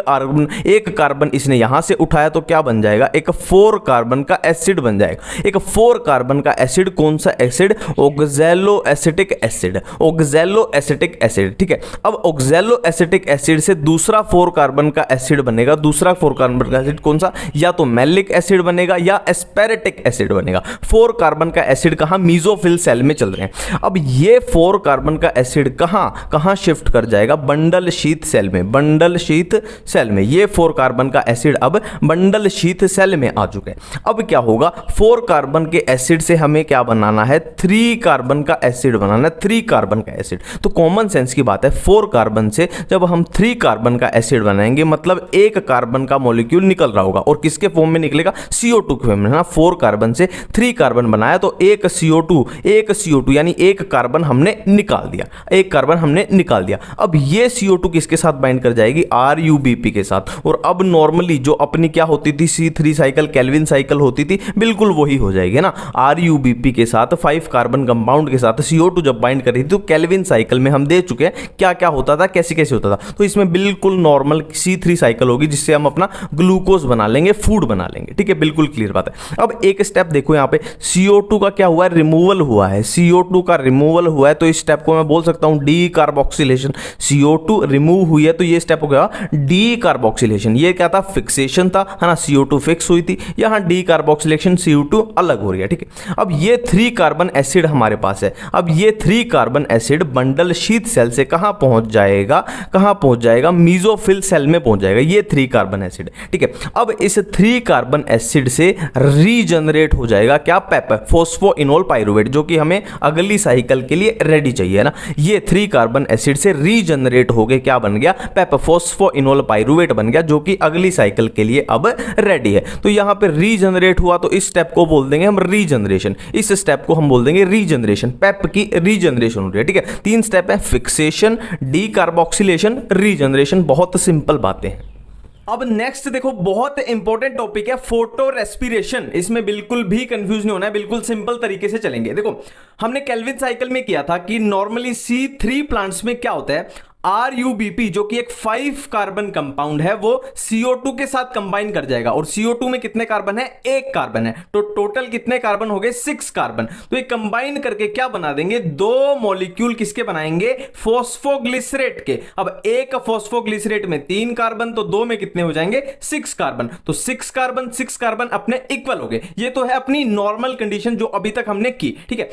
कार्बन इसने यहां से उठाया, तो क्या बन जाएगा, एक 4 कार्बन का एसिड बन जाएगा। एक 4 कार्बन का एसिड, कौन सा acid, oxalo acetic acid, oxalo acetic acid, ठीक है। अब ऑक्सैलो एसिटिक एसिड से दूसरा 4 कार्बन का एसिड बनेगा। दूसरा 4 कार्बन का एसिड कौन सा, या तो मैलिक एसिड बनेगा या एस्पेरेटिक एसिड बनेगा। 4 कार्बन का एसिड कहां, मीजोफिल सेल में चल रहे हैं। अब ये 4 कार्बन का एसिड कहां शिफ्ट कर जाएगा, बंडल शीथ सेल में, बंडल शीथ सेल में। ये 4 कार्बन का एसिड अब बंडल शीथ सेल में आ चुके हैं। अब क्या होगा, 4 कार्बन के एसिड से हमें क्या बनाना है, 3 कार्बन का एसिड बनाना है, 3 कार्बन का एसिड। तो कॉमन सेंस की बात है, 4 कार्बन से जब हम 3 कार्बन का एसिड बनाएंगे, मतलब 1 कार्बन का मॉलिक्यूल निकल रहा होगा और किसके फॉर्म में निकलेगा, CO2 के फॉर्म में, है ना। 4 कार्बन से 3 कार्बन बनाया तो एक CO2 यानी एक कार्बन हमने निकाल दिया, एक कार्बन हमने निकाल दिया। अब ये CO2 किसके साथ बाइंड कर जाएगी, RuBp के साथ। और अब नॉर्मली जो अपनी क्या होती थी, C3 साइकिल, केल्विन साइकिल होती थी, बिल्कुल वही हो जाएगी ना। RuBp के साथ 5 कार्बन कंपाउंड के साथ CO2 जब बाइंड कर रही थी तो केल्विन साइकिल में हम दे चुके हैं क्या क्या होता था, कैसे कैसे होता था। तो इसमें बिल्कुल नॉर्मल C3 साइकिल होगी जिससे हम अपना ग्लूकोज बना लेंगे, फूड बना लेंगे, ठीक है, बिल्कुल क्लियर बात है। अब एक स्टेप देखो यहाँ पे CO2 का क्या हुआ है, रिमूवल हुआ है, CO2 का रिमूवल हुआ है, तो इस स्टेप को मैं बोल सकता हूं डी कार्बोक्सिलेशन। CO2 रिमूव हुई है तो ये स्टेप हो गया डी कार्बोक्सिलेशन। ये क्या था, फिक्सेशन था, है ना, CO2 फिक्स हुई थी, यहां डी कार्बोक्सिलेशन, CO2 अलग हो रही है, ठीक है। अब ये 3 कार्बन एसिड हमारे पास है। अब ये 3 carbon acid bundle sheath cell से कहां पहुंच जाएगा, मीजोफिल सेल में पहुंच जाएगा, ये 3 कार्बन एसिड, ठीक है। अब इस 3 कार्बन एसिड से रीजनरेट हो जाएगा क्या, पेप, फोस्फोइनोल पाइरुवेट, जो कि हमें अगली साइकिल के लिए रेडी चाहिए, है ना। ये 3 कार्बन एसिड से रीजनरेट हो गए, क्या बन गया, पेप, फोस्फोइनोल पाइरुवेट बन गया, जो कि अगली साइकिल के लिए अब रेडी है। तो यहां पे रीजनरेट हुआ तो इस स्टेप को बोल देंगे हम रीजनरेशन, इस स्टेप को हम बोल देंगे रीजनरेशन, पेप की रीजनरेशन हो रही है, ठीक है। 3 स्टेप है, फिक्सेशन, डी कार्बोक्सिलेशन, रीजनरेशन, बहुत सिंपल बातें हैं। अब नेक्स्ट देखो, बहुत इंपॉर्टेंट टॉपिक है फोटो रेस्पिरेशन। इसमें बिल्कुल भी कंफ्यूज नहीं होना है, बिल्कुल सिंपल तरीके से चलेंगे। देखो हमने केल्विन साइकिल में किया था कि नॉर्मली C3 प्लांट्स में क्या होता है, RuBp जो कि एक 5 कार्बन कंपाउंड है वो CO2 के साथ कंबाइन कर जाएगा। और CO2 में कितने कार्बन है, 1 कार्बन है, तो टोटल कितने कार्बन हो गए, 6 कार्बन। तो ये कंबाइन करके क्या बना देंगे, 2 मॉलिक्यूल किसके बनाएंगे, फॉस्फोग्लिसरेट के। अब एक फॉस्फोग्लिसरेट में 3 कार्बन, तो 2 में कितने हो जाएंगे, 6 कार्बन। तो 6 कार्बन अपने इक्वल हो गए। ये तो है अपनी नॉर्मल कंडीशन जो अभी तक हमने की, ठीक है।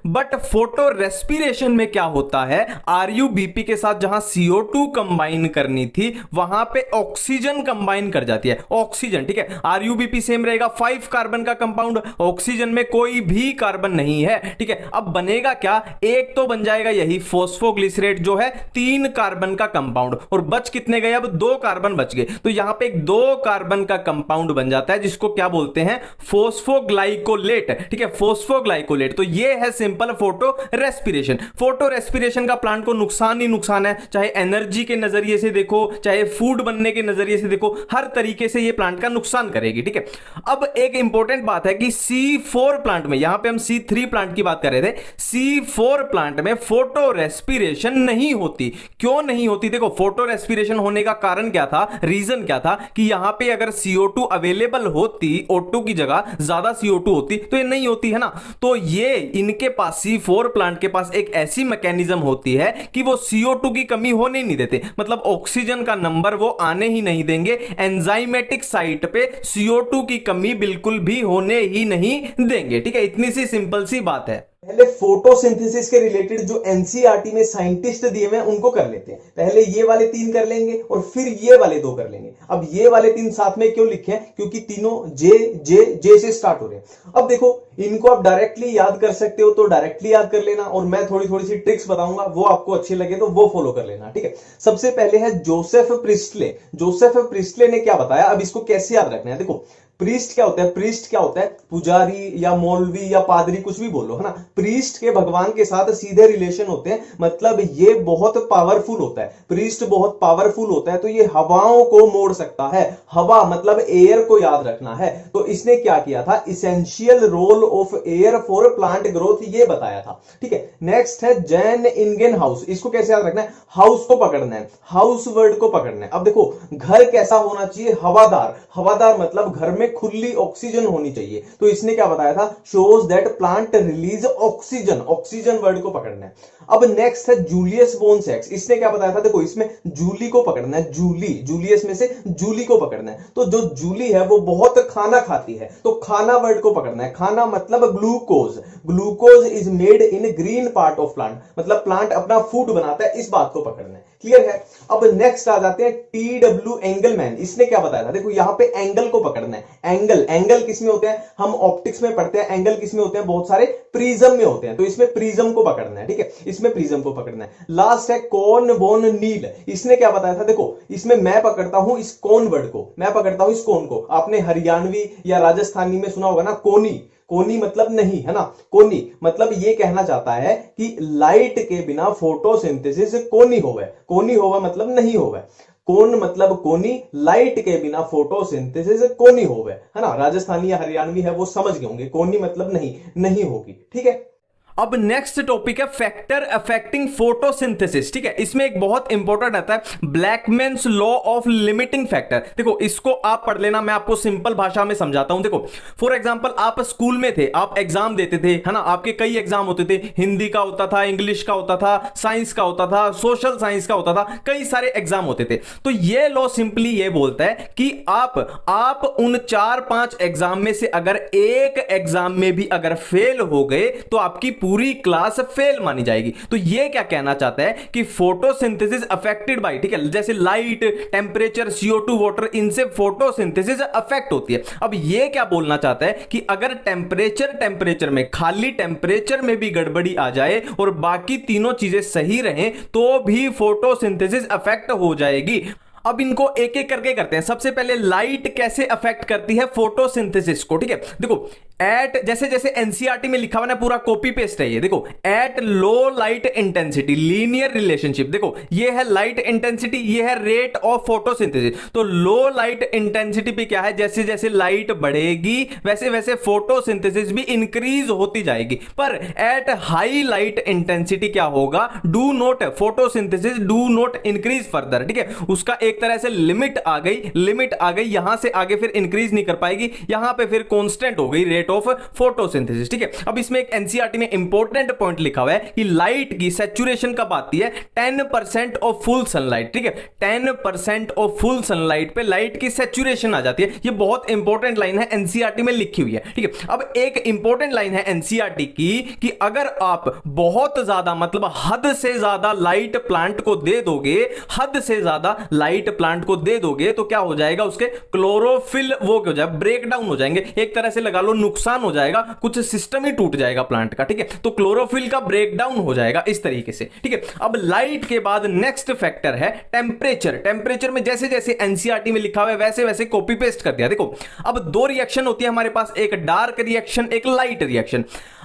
बट फोटो रेस्पिरेशन में क्या होता है, RuBp के साथ जहां CO2 कंबाइन करनी थी वहां पे ऑक्सीजन कंबाइन कर जाती है, ऑक्सीजन, ठीक है। RuBp सेम रहेगा, 5 कार्बन का कंपाउंड, ऑक्सीजन में कोई भी कार्बन नहीं है, ठीक है। अब बनेगा क्या, एक तो बन जाएगा यही फॉस्फोग्लिसरेट जो है 3 कार्बन का कंपाउंड, और बच कितने गए, अब 2 कार्बन बच गए। तो यहां पे एक 2 कार्बन का कंपाउंड बन जाता है जिसको क्या बोलते हैं, फॉस्फोग्लाइकोलेट, ठीक है, फॉस्फोग्लाइकोलेट। तो ये है simple photo respiration. Photo respiration का प्लांट को नुकसान ही नुकसान है, चाहे एनर्जी के नजरिए से देखो, चाहे फूड बनने के नजरिए से देखो, हर तरीके से ये प्लांट का नुकसान करेगी, ठीक है। अब एक इंपॉर्टेंट बात है कि C4 प्लांट में, यहां पे हम C3 प्लांट की बात कर रहे थे, C4 प्लांट में फोटो रेस्पिरेशन नहीं होती। क्यों नहीं होती, देखो फोटो रेस्पिरेशन होने का कारण क्या था, रीजन क्या था कि यहां पे अगर CO2 अवेलेबल होती, O2 की जगह ज्यादा CO2 होती तो ये नहीं होती, है ना। तो ये इनके पास, C4 प्लांट के पास एक ऐसी मैकेनिज्म होती है कि वो CO2 की कमी होने नहीं देते, मतलब ऑक्सीजन का नंबर वो आने ही नहीं देंगे। एंजाइमेटिक साइट पे CO2 की कमी बिल्कुल भी होने ही नहीं देंगे, ठीक है। इतनी सी सिंपल सी बात है। पहले फोटोसिंथेसिस के रिलेटेड जो एनसीईआरटी में साइंटिस्ट दिए हुए हैं उनको कर लेते हैं। पहले ये वाले 3 कर लेंगे और फिर ये वाले 2 कर लेंगे। अब ये वाले 3 साथ में क्यों लिखे हैं, क्योंकि तीनों जे से स्टार्ट हो रहे हैं। अब देखो इनको आप डायरेक्टली याद कर सकते हो तो डायरेक्टली याद कर लेना, और मैं थोड़ी थोड़ी सी ट्रिक्स बताऊंगा, वो आपको अच्छी लगे तो वो फॉलो कर लेना, ठीक है। सबसे पहले है जोसेफ प्रिस्टले। जोसेफ प्रिस्टले ने क्या बताया, अब इसको कैसे याद रखना है, देखो प्रीस्ट क्या होता है, प्रीस्ट क्या होता है, पुजारी या मौलवी या पादरी, कुछ भी बोलो, है ना। प्रीस्ट के भगवान के साथ सीधे रिलेशन होते हैं, मतलब ये बहुत पावरफुल होता है, प्रीस्ट बहुत पावरफुल होता है। तो ये हवाओं को मोड़ सकता है, हवा मतलब एयर को याद रखना है। तो इसने क्या किया था, essential role of air for plant growth, ये बताया था, ठीक है। नेक्स्ट है जैन इंगेन हाउस। इसको कैसे याद रखना है, हाउस को पकड़ना है, हाउस वर्ड को पकड़ना है। अब देखो घर कैसा होना चाहिए, हवादार, हवादार मतलब घर में खुली ऑक्सीजन होनी चाहिए। तो इसने क्या बताया था, shows that plant release oxygen, oxygen word को पकड़ना है। अब नेक्स्ट है जूलियस बोनसेक्स। इसने क्या बताया था, देखो इसमें जूली को पकड़ना है, जूली, जूलियस में से जूली को पकड़ना है। तो जो जूली है वो बहुत खाना खाती है, तो खाना वर्ड को पकड़ना है। खाना मतलब glucose, glucose is made in green part of plant, मतलब प्लांट अपना फूड बनाता है, इस बात को पकड़ना है। क्लियर है। अब नेक्स्ट आ जाते हैं TW एंगलमैन। इसने क्या बताया था, देखो यहां पे एंगल को पकड़ना है, एंगल, एंगल किस में होते हैं, हम ऑप्टिक्स में पढ़ते हैं, एंगल किस में होते हैं, बहुत सारे प्रिज्म में होते हैं, तो इसमें प्रिज्म को पकड़ना है, ठीक है, इसमें प्रिज्म को पकड़ना है। लास्ट है कोन बोन नील, इसने क्या बताया था, देखो इसमें मैं पकड़ता हूं इस कोन वर्ड को, मैं पकड़ता हूं इस कोन को, आपने हरियाणवी या राजस्थानी में सुना होगा ना कोनी, कोनी मतलब नहीं, है ना, कोनी मतलब ये कहना चाहता है कि लाइट के बिना फोटोसिंथेसिस कोनी होवे, कोनी होवे मतलब नहीं होवे, कोन मतलब कोनी, लाइट के बिना फोटोसिंथेसिस कोनी होवे, है ना, राजस्थानी या हरियाणवी है वो समझ गए होंगे, कोनी मतलब नहीं, नहीं होगी, ठीक है। अब नेक्स्ट टॉपिक है फैक्टर अफेक्टिंग फोटोसिंथेसिस, ठीक है, इसमें एक बहुत इंपॉर्टेंट आता है ब्लैकमैन्स लॉ ऑफ लिमिटिंग फैक्टर। देखो इसको आप पढ़ लेना, मैं आपको सिंपल भाषा में समझाता हूं। देखो फॉर एग्जांपल आप स्कूल में थे, आप एग्जाम देते थे, है ना, आपके कई एग्जाम होते थे, हिंदी का होता था, इंग्लिश का होता था, साइंस का होता था, सोशल साइंस का होता था, कई सारे एग्जाम होते थे। तो ये लॉ सिंपली ये बोलता है कि आप उन 4-5 एग्जाम में से अगर एक एग्जाम में भी अगर फेल हो गए तो आपकी पूरी क्लास फेल मानी जाएगी। तो ये क्या कहना चाहता है कि फोटोसिंथेसिस अफेक्टेड बाय, ठीक है, जैसे लाइट, टेंपरेचर, CO2, वाटर, इनसे फोटोसिंथेसिस अफेक्ट होती है। अब ये क्या बोलना चाहता है कि अगर टेंपरेचर में, खाली टेंपरेचर में भी गड़बड़ी आ जाए और बाकी तीनों चीजें सही रहें तो भी फोटोसिंथेसिस अफेक्ट हो जाएगी। अब इनको एक एक करके करते हैं। सबसे पहले लाइट कैसे अफेक्ट करती है फोटोसिंथेसिस को, ठीक है। देखो एट, जैसे जैसे एनसीईआरटी में लिखा हुआ ना, पूरा कॉपी पेस्ट है ये। देखो at low light intensity, linear relationship, देखो ये है लाइट इंटेंसिटी, ये है रेट ऑफ फोटोसिंथेसिस। तो लो लाइट इंटेंसिटी पे क्या है, जैसे जैसे लाइट बढ़ेगी वैसे वैसे फोटोसिंथेसिस भी इंक्रीज होती जाएगी। पर एट हाई लाइट इंटेंसिटी क्या होगा, do not, photosynthesis do not increase further, ठीक है। उसका एक तरह से लिमिट आ गई, यहां से आगे फिर इंक्रीज नहीं कर पाएगी, यहां पे फिर कांस्टेंट हो गई रेट ऑफ फोटोसिंथेसिस, ठीक है। अब इसमें एक एनसीईआरटी में इंपॉर्टेंट पॉइंट लिखा हुआ है कि लाइट की सैचुरेशन कब आती है, 10% ऑफ फुल सनलाइट, ठीक है, 10% ऑफ फुल सनलाइट पे लाइट की सैचुरेशन आ जाती है। ये बहुत इंपॉर्टेंट लाइन है, एनसीईआरटी में लिखी हुई है, ठीक है। अब एक इंपॉर्टेंट लाइन है एनसीईआरटी की कि अगर आप बहुत ज्यादा, मतलब हद से ज्यादा लाइट प्लांट को दे दोगे, हद से ज्यादा लाइट प्लांट को दे दोगे तो क्या हो जाएगा, उसके क्लोरोफिल वो हो जाएगा, ब्रेक डाउन हो जाएंगे, एक तरह से लगा लो नुकसान हो जाएगा, कुछ सिस्टम ही टूट जाएगा प्लांट का, ठीक है। तो क्लोरोफिल का ब्रेक डाउन हो जाएगा इस तरीके से, ठीक है। अब लाइट के बाद नेक्स्ट फैक्टर है टेंपरेचर। टेंपरेचर में जैसे जैसे एनसीईआरटी में लिखा हुआ है वैसे वैसे कॉपी पेस्ट कर दिया। देखो अब दो रिएक्शन होती है हमारे पास, एक डार्क रिएक्शन, एक लाइट रिएक्शन।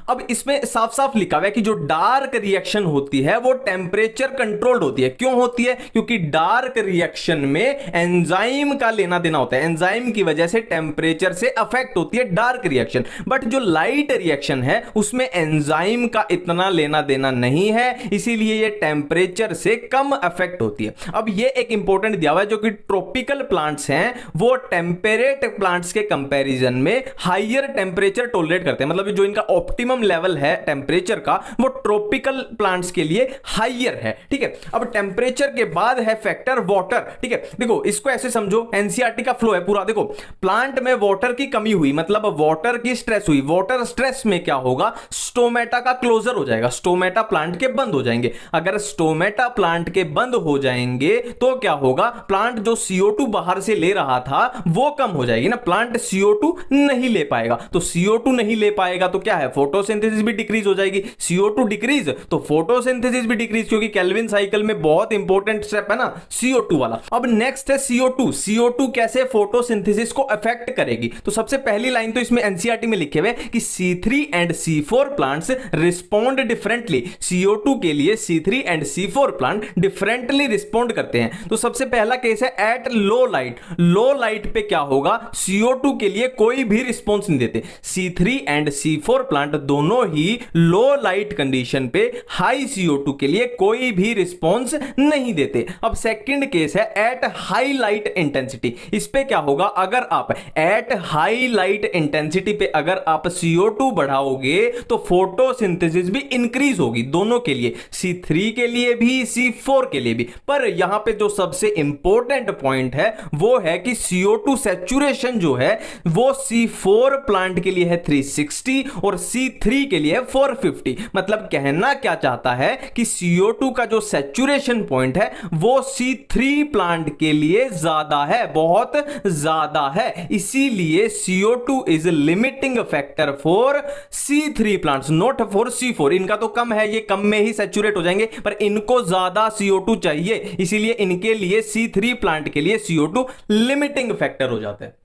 अब इसमें साफ साफ लिखा हुआ है कि जो डार्क रिएक्शन होती है वो टेंपरेचर कंट्रोल्ड होती है। क्यों होती है, क्योंकि डार्क रिएक्शन में एंजाइम का लेना देना होता है, एंजाइम की वजह से टेंपरेचर से अफेक्ट होती है डार्क रिएक्शन। बट जो लाइट रिएक्शन है उसमें एंजाइम का इतना लेना देना नहीं है, इसीलिए ये टेंपरेचर से कम अफेक्ट होती है। अब ये एक इंपॉर्टेंट दिया हुआ है, जो कि ट्रॉपिकल प्लांट्स हैं वो टेम्परेट प्लांट्स के कंपैरिजन में हायर टेंपरेचर टॉलरेट करते हैं, मतलब जो इनका ऑप्टिमम लेवल है टेंपरेचर का वो ट्रॉपिकल प्लांट्स के लिए हायर है, ठीक है। अब टेंपरेचर के बाद है फैक्टर वाटर, ठीक है। देखो इसको ऐसे समझो, एनसीईआरटी का फ्लो है पूरा। देखो प्लांट में वाटर की कमी हुई, मतलब वाटर की स्ट्रेस हुई, वाटर स्ट्रेस में क्या होगा, स्टोमेटा का क्लोजर हो जाएगा, स्टोमेटा प्लांट के बंद हो जाएंगे। अगर स्टोमेटा प्लांट के बंद हो जाएंगे तो क्या होगा, प्लांट जो CO2 बाहर से ले रहा था वो कम हो जाएगी ना, प्लांट CO2 नहीं ले पाएगा। तो CO2 नहीं ले पाएगा तो क्या है, फोटोसिंथेसिस भी डिक्रीज हो जाएगी। CO2 डिक्रीज तो फोटोसिंथेसिस भी डिक्रीज, क्योंकि केल्विन साइकिल में बहुत इंपॉर्टेंट स्टेप है ना CO2 वाला। अब नेक्स्ट है CO2। CO2 कैसे फोटोसिंथेसिस को अफेक्ट करेगी, तो सबसे पहली लाइन तो इसमें एनसीईआरटी में लिखे हुए कि C3 and C4 plants respond differently. CO2 के लिए C3 and C4 plant differently respond करते हैं। तो सबसे पहला केस है at low light. Low light पे क्या होगा, CO2 के लिए कोई भी रिस्पॉन्स नहीं देते। C3 एंड C4 प्लांट दोनों ही लो लाइट कंडीशन पे हाई CO2 के लिए कोई भी रिस्पॉन्स नहीं देते। अब सेकंड केस है एट हाई लाइट इंटेंसिटी। इस पे क्या होगा, अगर आप एट हाई लाइट इंटेंसिटी पे अगर आप CO2 बढ़ाओगे तो फोटोसिंथेसिस भी इंक्रीज होगी, दोनों के लिए, C3 के लिए भी C4 के लिए भी। पर यहां पे जो सबसे इंपॉर्टेंट पॉइंट है वो है कि CO2 सैचुरेशन जो है वो C4 प्लांट के लिए है 360 और C3 C3 के लिए 450। मतलब कहना क्या चाहता है कि CO2 का जो सैचुरेशन पॉइंट है वो C3 प्लांट के लिए ज्यादा है, बहुत ज्यादा है। इसीलिए CO2 is limiting factor for C3 plants, not for C4। इनका तो कम है, ये कम में ही सैचुरेट हो जाएंगे, पर इनको ज्यादा CO2 चाहिए, इसीलिए इनके लिए C3 प्लांट के लिए CO2 लिमिटिंग फैक्टर हो जाता है।